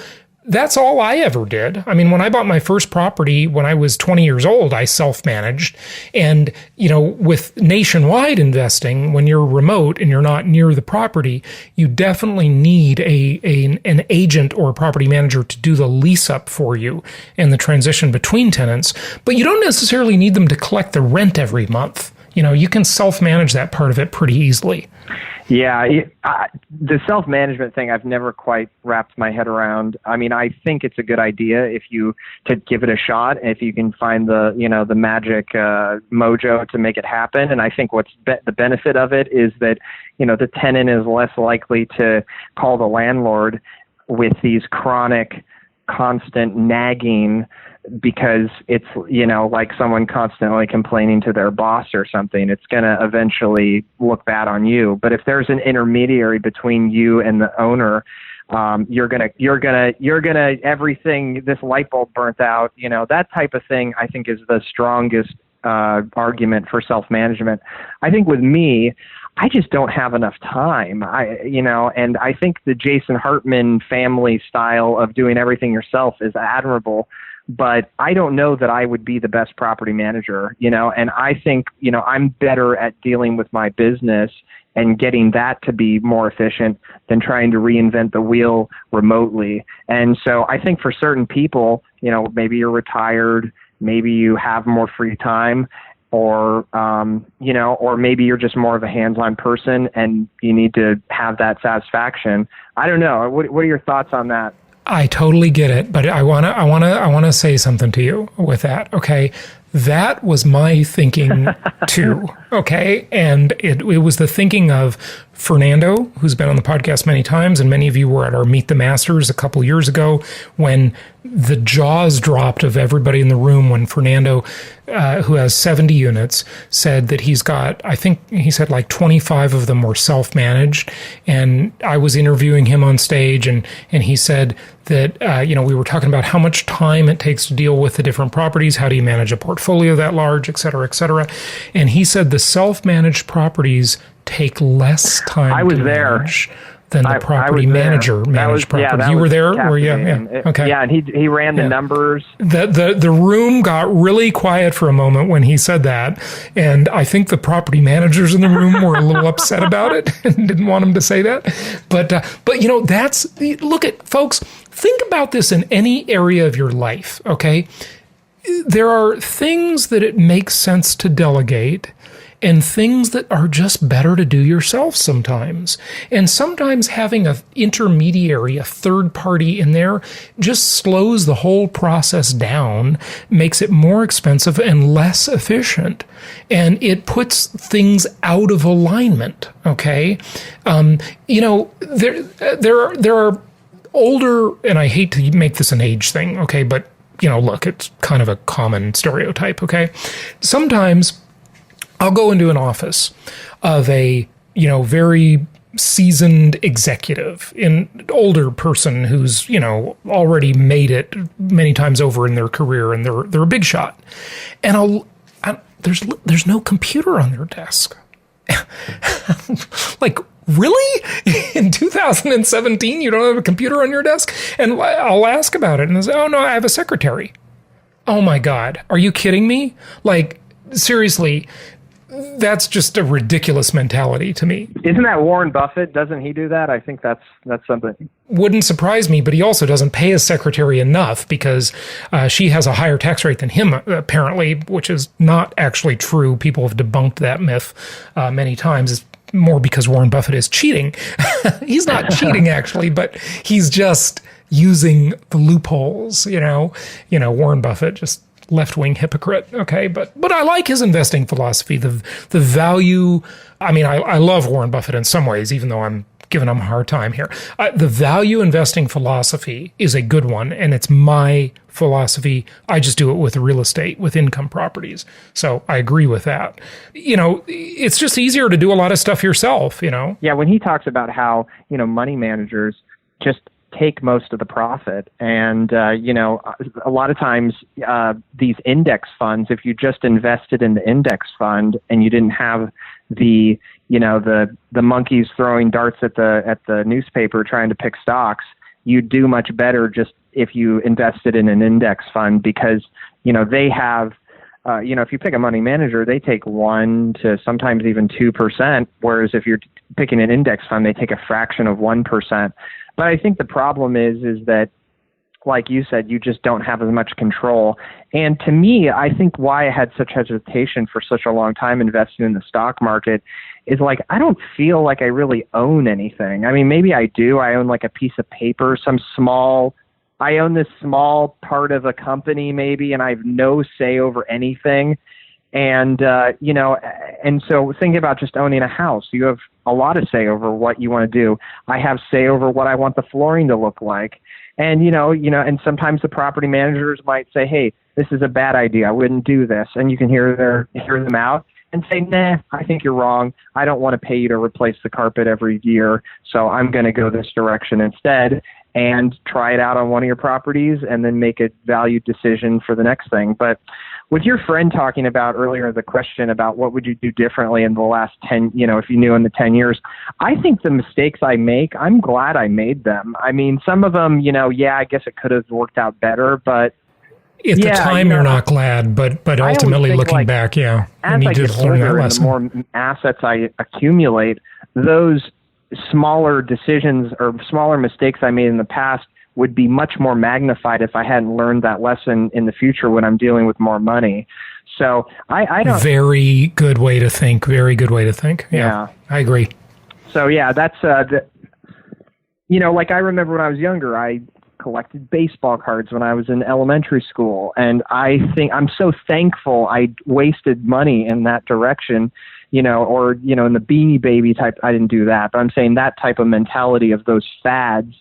that's all I ever did. I mean, when I bought my first property when I was 20 years old, I self-managed. And, with nationwide investing, when you're remote and you're not near the property, you definitely need an agent or a property manager to do the lease up for you and the transition between tenants. But you don't necessarily need them to collect the rent every month. You can self-manage that part of it pretty easily. Yeah, the self-management thing, I've never quite wrapped my head around. I mean, I think it's a good idea to give it a shot, if you can find the magic mojo to make it happen. And I think the benefit of it is that, the tenant is less likely to call the landlord with these chronic, constant nagging, because it's, like someone constantly complaining to their boss or something. It's going to eventually look bad on you. But if there's an intermediary between you and the owner, you're gonna everything, this light bulb burnt out, that type of thing, I think is the strongest argument for self-management. I think with me, I just don't have enough time. And I think the Jason Hartman family style of doing everything yourself is admirable, but I don't know that I would be the best property manager, and I think, I'm better at dealing with my business and getting that to be more efficient than trying to reinvent the wheel remotely. And so I think for certain people, maybe you're retired, maybe you have more free time, or maybe you're just more of a hands-on person and you need to have that satisfaction. I don't know. What are your thoughts on that? I totally get it, but I wanna say something to you with that. Okay, that was my thinking too. Okay, and it was the thinking of Fernando, who's been on the podcast many times, and many of you were at our Meet the Masters a couple years ago when the jaws dropped of everybody in the room when Fernando, who has 70 units, said that he's got, I think he said like 25 of them were self-managed. And I was interviewing him on stage, and he said that, we were talking about how much time it takes to deal with the different properties. How do you manage a portfolio that large, et cetera, et cetera. And he said the self-managed properties take less time to manage than the property manager managed property. You were there? Okay. Yeah, and he ran the numbers. The room got really quiet for a moment when he said that, and I think the property managers in the room were a little upset about it and didn't want him to say that. But look at folks. Think about this in any area of your life. Okay, there are things that it makes sense to delegate, and things that are just better to do yourself sometimes. And sometimes having an intermediary, a third party in there, just slows the whole process down, makes it more expensive and less efficient. And it puts things out of alignment, okay? There are older, and I hate to make this an age thing, okay? But, look, it's kind of a common stereotype, okay? Sometimes I'll go into an office of a, very seasoned executive, an older person who's, already made it many times over in their career, and they're a big shot. And there's no computer on their desk. Like, really? In 2017, you don't have a computer on your desk? And I'll ask about it, and they'll say, oh, no, I have a secretary. Oh, my God. Are you kidding me? Like, seriously, that's just a ridiculous mentality to me. Isn't that Warren Buffett? Doesn't he do that? I think that's something. Wouldn't surprise me, but he also doesn't pay his secretary enough because she has a higher tax rate than him, apparently, which is not actually true. People have debunked that myth many times. It's more because Warren Buffett is cheating. He's not cheating, actually, but he's just using the loopholes, Warren Buffett, just left-wing hypocrite, okay? But I like his investing philosophy, the value. I mean, I love Warren Buffett in some ways, even though I'm giving him a hard time here. The value investing philosophy is a good one, and it's my philosophy. I just do it with real estate, with income properties. So I agree with that. It's just easier to do a lot of stuff yourself, Yeah, when he talks about how, money managers just take most of the profit. And, a lot of times these index funds, if you just invested in the index fund and you didn't have the monkeys throwing darts at the newspaper trying to pick stocks, you'd do much better just if you invested in an index fund because, they have, if you pick a money manager, they take 1 to sometimes even 2%, whereas if you're picking an index fund, they take a fraction of 1%. But I think the problem is that, like you said, you just don't have as much control. And to me, I think why I had such hesitation for such a long time investing in the stock market is like, I don't feel like I really own anything. I mean, maybe I do. I own like a piece of paper, I own this small part of a company maybe, and I have no say over anything. And, and so thinking about just owning a house, you have a lot of say over what you want to do. I have say over what I want the flooring to look like. And, and sometimes the property managers might say, hey, this is a bad idea. I wouldn't do this. And you can hear them out and say, nah, I think you're wrong. I don't want to pay you to replace the carpet every year. So I'm going to go this direction instead and try it out on one of your properties and then make a valued decision for the next thing. But with your friend talking about earlier, the question about what would you do differently in the last 10, if you knew in the 10 years, I think the mistakes I make, I'm glad I made them. I mean, some of them, I guess it could have worked out better, but at the time you're not glad, but ultimately looking back, you need to learn that lesson. The more assets I accumulate, those smaller decisions or smaller mistakes I made in the past would be much more magnified if I hadn't learned that lesson in the future when I'm dealing with more money. So I don't. Very good way to think. Very good way to think. Yeah. I agree. So yeah, that's like I remember when I was younger, I collected baseball cards when I was in elementary school, and I think I'm so thankful I wasted money in that direction. Or in the Beanie Baby type, I didn't do that, but I'm saying that type of mentality of those fads.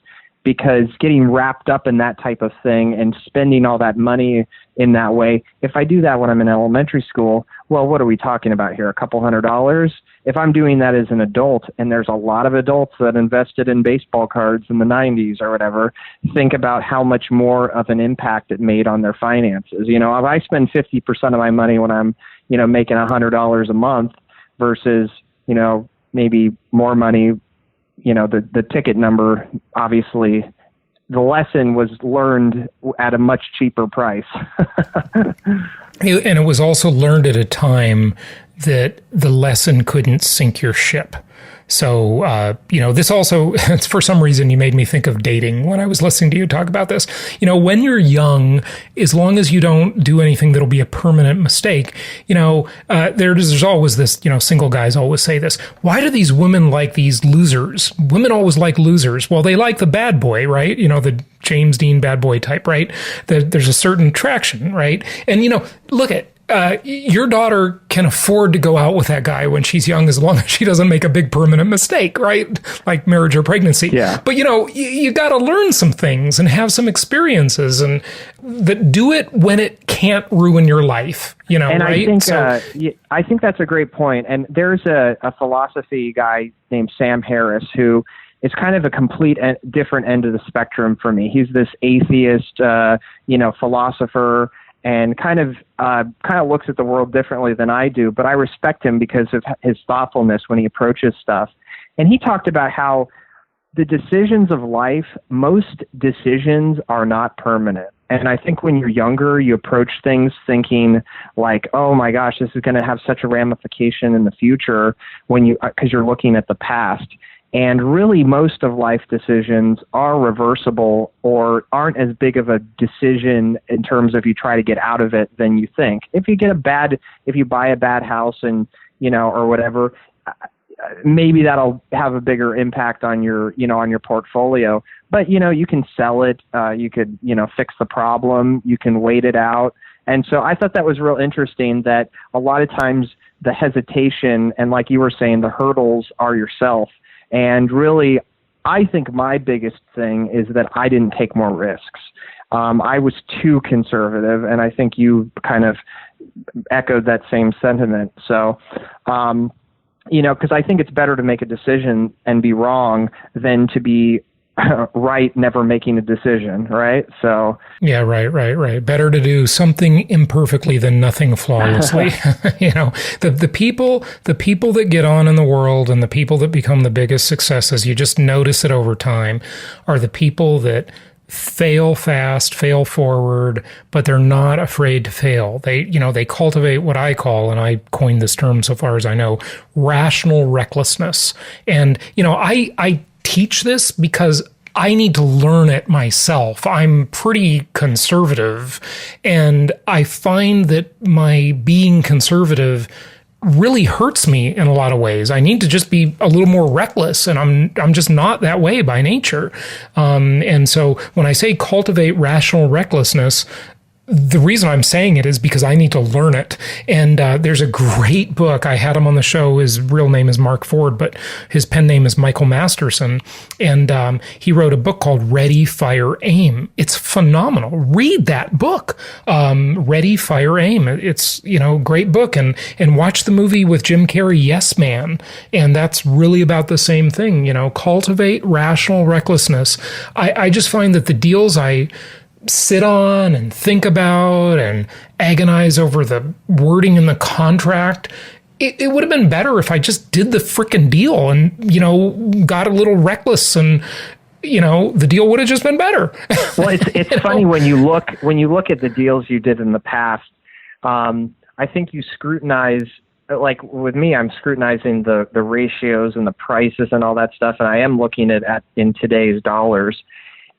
Because getting wrapped up in that type of thing and spending all that money in that way, if I do that when I'm in elementary school, well, what are we talking about here? A couple $100? If I'm doing that as an adult, and there's a lot of adults that invested in baseball cards in the 90s or whatever, think about how much more of an impact it made on their finances. If I spend 50% of my money when I'm, making $100 a month versus, maybe more money, the ticket number, obviously, the lesson was learned at a much cheaper price. And it was also learned at a time that the lesson couldn't sink your ship. So, this also, for some reason, you made me think of dating when I was listening to you talk about this. When you're young, as long as you don't do anything that'll be a permanent mistake, there's always this, single guys always say this. Why do these women like these losers? Women always like losers. Well, they like the bad boy, right? The James Dean bad boy type, right? There's a certain traction, right? And, look at, your daughter can afford to go out with that guy when she's young, as long as she doesn't make a big permanent mistake, right? Like marriage or pregnancy. Yeah. But, you got to learn some things and have some experiences, and that do it when it can't ruin your life, and right? I think that's a great point. And there's a philosophy guy named Sam Harris who is kind of a complete different end of the spectrum for me. He's this atheist, philosopher, and kind of looks at the world differently than I do, but I respect him because of his thoughtfulness when he approaches stuff. And he talked about how the decisions of life, most decisions are not permanent. And I think when you're younger, you approach things thinking like, oh my gosh, this is going to have such a ramification in the future because you're looking at the past. And really, most of life decisions are reversible or aren't as big of a decision in terms of you try to get out of it than you think. If you buy a bad house and, or whatever, maybe that'll have a bigger impact on your portfolio. But, you can sell it. You could, fix the problem. You can wait it out. And so I thought that was real interesting that a lot of times the hesitation and, like you were saying, the hurdles are yourself. And really, I think my biggest thing is that I didn't take more risks. I was too conservative, and I think you kind of echoed that same sentiment. So, because I think it's better to make a decision and be wrong than to be right, never making a decision, right? So yeah, right. Better to do something imperfectly than nothing flawlessly. The people that get on in the world and the people that become the biggest successes, you just notice it over time, are the people that fail fast, fail forward, but they're not afraid to fail. They cultivate what I call, and I coined this term so far as I know, rational recklessness. And, I teach this because I need to learn it myself. I'm pretty conservative, and I find that my being conservative really hurts me in a lot of ways. I need to just be a little more reckless, and I'm just not that way by nature. And so when I say cultivate rational recklessness, the reason I'm saying it is because I need to learn it. And there's a great book. I had him on the show. His real name is Mark Ford, but his pen name is Michael Masterson. And he wrote a book called Ready, Fire, Aim. It's phenomenal. Read that book, Ready, Fire, Aim. It's, great book. And watch the movie with Jim Carrey, Yes Man. And that's really about the same thing, cultivate rational recklessness. I just find that the deals I sit on and think about and agonize over the wording in the contract. It would have been better if I just did the frickin' deal and, got a little reckless and, the deal would have just been better. Well, it's funny when you look at the deals you did in the past. I think you scrutinize, like with me, I'm scrutinizing the ratios and the prices and all that stuff, and I am looking at in today's dollars.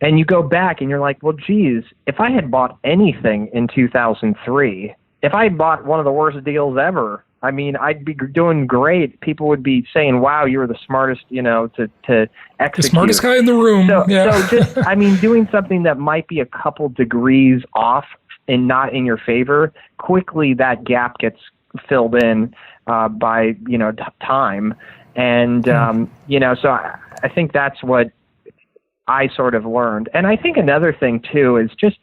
And you go back and you're like, well, geez, if I had bought anything in 2003, if I had bought one of the worst deals ever, I mean, I'd be doing great. People would be saying, wow, you were the smartest, to execute. The smartest guy in the room. So just, doing something that might be a couple degrees off and not in your favor, quickly that gap gets filled in by, time. And, so I think that's what I sort of learned. And I think another thing, too, is just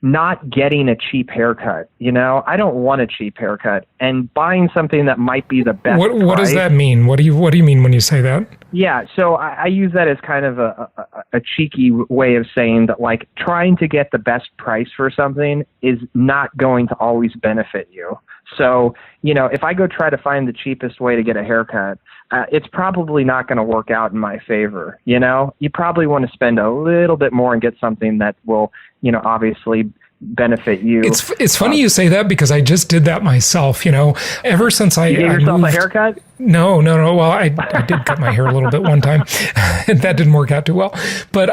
not getting a cheap haircut. I don't want a cheap haircut, and buying something that might be the best. What does that mean? What do you mean when you say that? Yeah, so I use that as kind of a cheeky way of saying that, like, trying to get the best price for something is not going to always benefit you. So, if I go try to find the cheapest way to get a haircut, it's probably not going to work out in my favor. You probably want to spend a little bit more and get something that will, obviously benefit you. It's funny you say that, because I just did that myself. Ever since I gave yourself a haircut. No. Well, I did cut my hair a little bit one time, and that didn't work out too well. But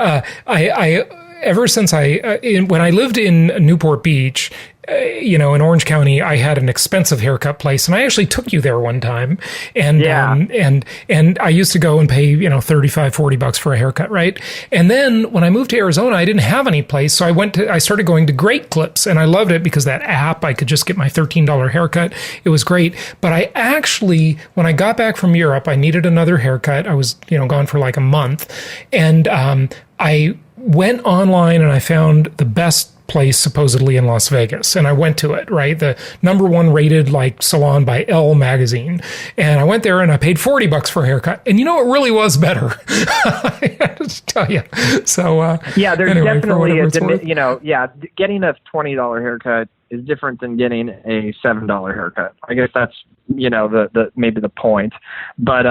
I ever since when I lived in Newport Beach, in Orange County, I had an expensive haircut place, and I actually took you there one time. And, and I used to go and pay, $35, $40 for a haircut. Right. And then when I moved to Arizona, I didn't have any place. So I started going to Great Clips, and I loved it because that app, I could just get my $13 haircut. It was great. But I actually, when I got back from Europe, I needed another haircut. I was, gone for like a month, and, I went online and I found the best place supposedly in Las Vegas, and I went to it, right? The #1 rated salon by Elle magazine. And I went there and I paid $40 for a haircut. And it really was better. I have to tell you. So, there's anyway, definitely getting a $20 haircut is different than getting a $7 haircut. I guess that's, the maybe the point. But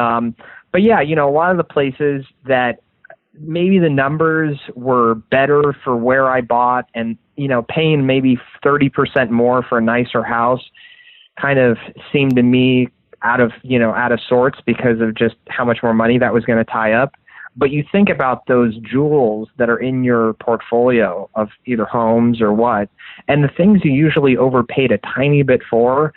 yeah, a lot of the places that maybe the numbers were better for where I bought, and, paying maybe 30% more for a nicer house kind of seemed to me out of sorts because of just how much more money that was going to tie up. But you think about those jewels that are in your portfolio of either homes or what, and the things you usually overpaid a tiny bit for,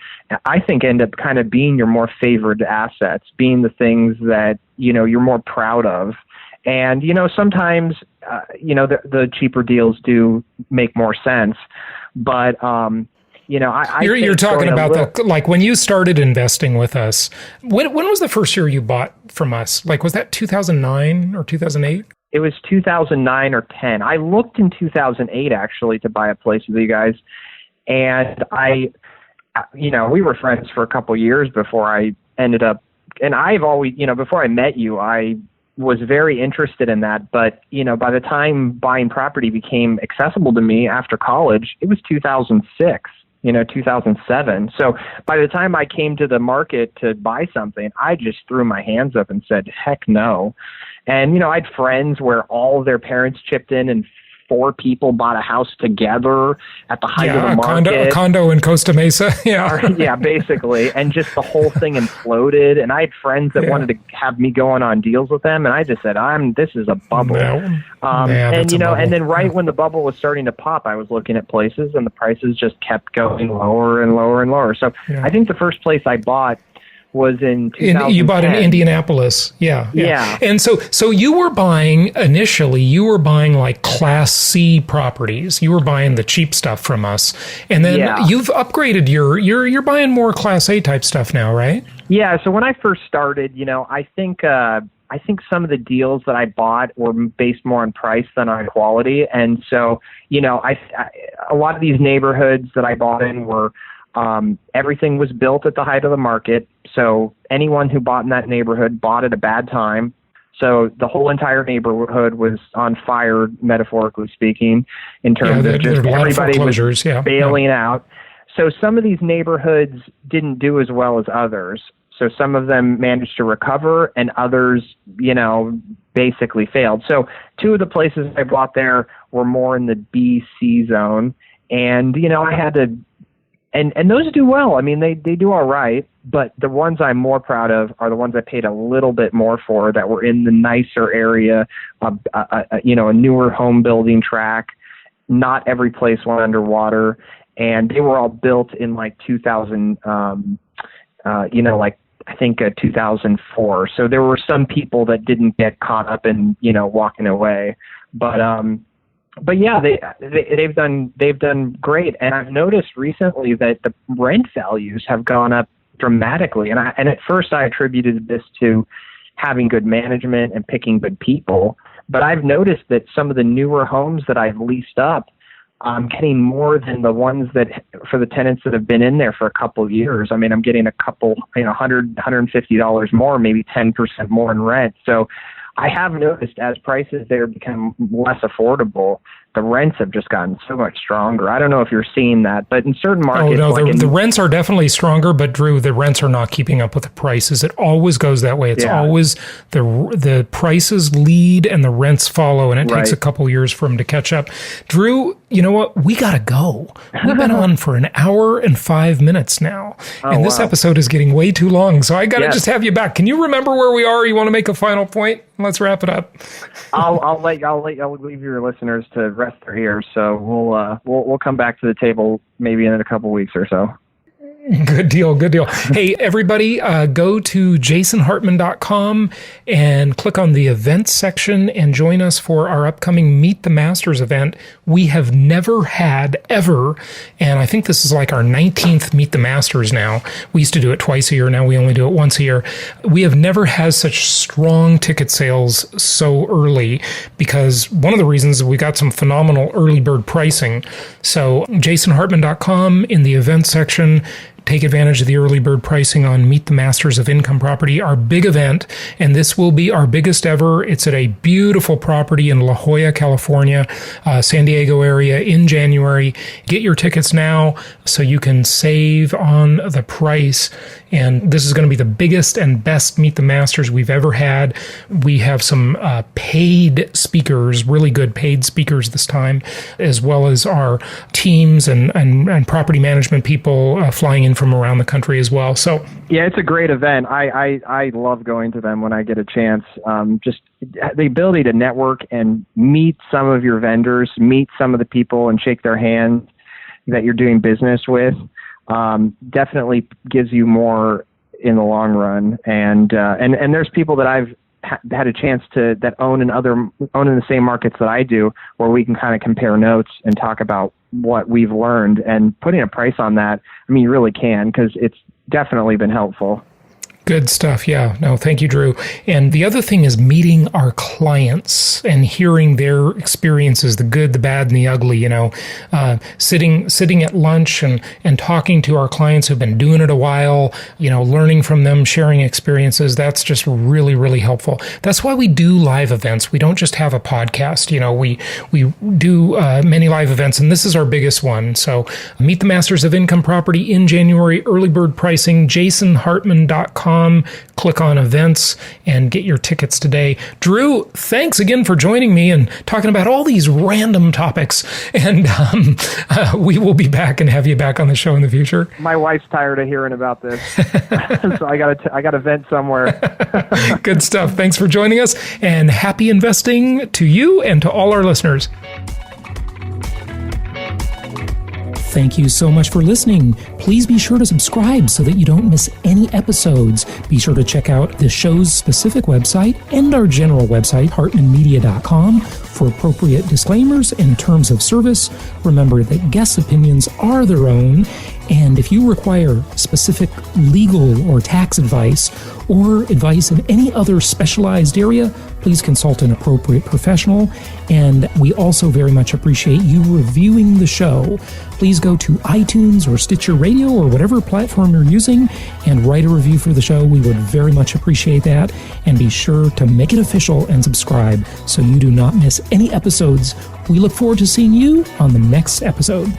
I think end up kind of being your more favored assets, being the things that, you're more proud of. And, sometimes, the cheaper deals do make more sense. But, you're talking about like when you started investing with us, when was the first year you bought from us? Like, was that 2009 or 2008? It was 2009 or 10. I looked in 2008, actually, to buy a place with you guys. And we were friends for a couple years before I ended up, and I've always, before I met you, I was very interested in that. But, by the time buying property became accessible to me after college, it was 2006, 2007. So by the time I came to the market to buy something, I just threw my hands up and said, heck no. And, I had friends where all of their parents chipped in and 4 people bought a house together at the height of the market. A condo in Costa Mesa. Yeah, basically. And just the whole thing imploded. And I had friends that wanted to have me going on deals with them. And I just said, this is a bubble. Bubble. And then right when the bubble was starting to pop, I was looking at places and the prices just kept going lower and lower and lower. So I think the first place I bought was in 2010. You bought in Indianapolis. Yeah. And so you were buying like Class C properties. You were buying the cheap stuff from us. And then you've upgraded you're buying more Class A type stuff now, right? Yeah. So when I first started, I think some of the deals that I bought were based more on price than on quality. And so, a lot of these neighborhoods that I bought in were, everything was built at the height of the market. So anyone who bought in that neighborhood bought at a bad time. So the whole entire neighborhood was on fire, metaphorically speaking, in terms of just everybody was bailing out. So some of these neighborhoods didn't do as well as others. So some of them managed to recover and others, basically failed. So two of the places I bought there were more in the B, C zone. And, I had to, and those do well. I mean, they do all right. But the ones I'm more proud of are the ones I paid a little bit more for that were in the nicer area, a newer home building track. Not every place went underwater. And they were all built in like 2000, I think 2004. So there were some people that didn't get caught up in, walking away. But yeah, they've done great. And I've noticed recently that the rent values have gone up dramatically. And at first I attributed this to having good management and picking good people. But I've noticed that some of the newer homes that I've leased up, I'm getting more than the ones that for the tenants that have been in there for a couple of years. I mean, I'm getting a couple, $100, $150 more, maybe 10% more in rent. So I have noticed as prices there become less affordable, the rents have just gotten so much stronger. I don't know if you're seeing that, but in certain markets... Oh, no, the rents are definitely stronger, but Drew, the rents are not keeping up with the prices. It always goes that way. It's always the prices lead and the rents follow, and it takes a couple years for them to catch up. Drew, you know what? We got to go. We've been on for an hour and 5 minutes now, and this episode is getting way too long, so I got to just have you back. Can you remember where we are? You want to make a final point? Let's wrap it up. I'll leave your listeners to rest their ears. So we'll come back to the table maybe in a couple weeks or so. Good deal. Hey, everybody, go to jasonhartman.com and click on the events section and join us for our upcoming Meet the Masters event. We have never had ever, and I think this is like our 19th Meet the Masters now. We used to do it twice a year. Now we only do it once a year. We have never had such strong ticket sales so early because one of the reasons is we got some phenomenal early bird pricing. So jasonhartman.com in the events section, take advantage of the early bird pricing on Meet the Masters of Income Property, our big event, and this will be our biggest ever. It's at a beautiful property in La Jolla, California, San Diego area in January. Get your tickets now so you can save on the price. And this is going to be the biggest and best Meet the Masters we've ever had. We have some paid speakers, really good paid speakers this time, as well as our teams and property management people flying in from around the country as well. So yeah, it's a great event. I love going to them when I get a chance. Just the ability to network and meet some of your vendors, meet some of the people and shake their hands that you're doing business with. Definitely gives you more in the long run. And there's people that I've had a chance to that own in the same markets that I do, where we can kind of compare notes and talk about what we've learned. And putting a price on that, I mean, you really can, because it's definitely been helpful. Good stuff. Yeah. No, thank you, Drew. And the other thing is meeting our clients and hearing their experiences, the good, the bad, and the ugly, sitting at lunch and talking to our clients who've been doing it a while, learning from them, sharing experiences. That's just really, really helpful. That's why we do live events. We don't just have a podcast. We do many live events, and this is our biggest one. So Meet the Masters of Income Property in January, early bird pricing, jasonhartman.com. Click on events and get your tickets today. Drew, thanks again for joining me and talking about all these random topics. And we will be back and have you back on the show in the future. My wife's tired of hearing about this, so I got to vent somewhere. Good stuff. Thanks for joining us, and happy investing to you and to all our listeners. Thank you so much for listening. Please be sure to subscribe so that you don't miss any episodes. Be sure to check out the show's specific website and our general website, hartmanmedia.com, for appropriate disclaimers and terms of service. Remember that guest opinions are their own, And if you require specific legal or tax advice or advice in any other specialized area, please consult an appropriate professional. And we also very much appreciate you reviewing the show. Please go to iTunes or Stitcher Radio or whatever platform you're using and write a review for the show. We would very much appreciate that. And be sure to make it official and subscribe so you do not miss any episodes. We look forward to seeing you on the next episode.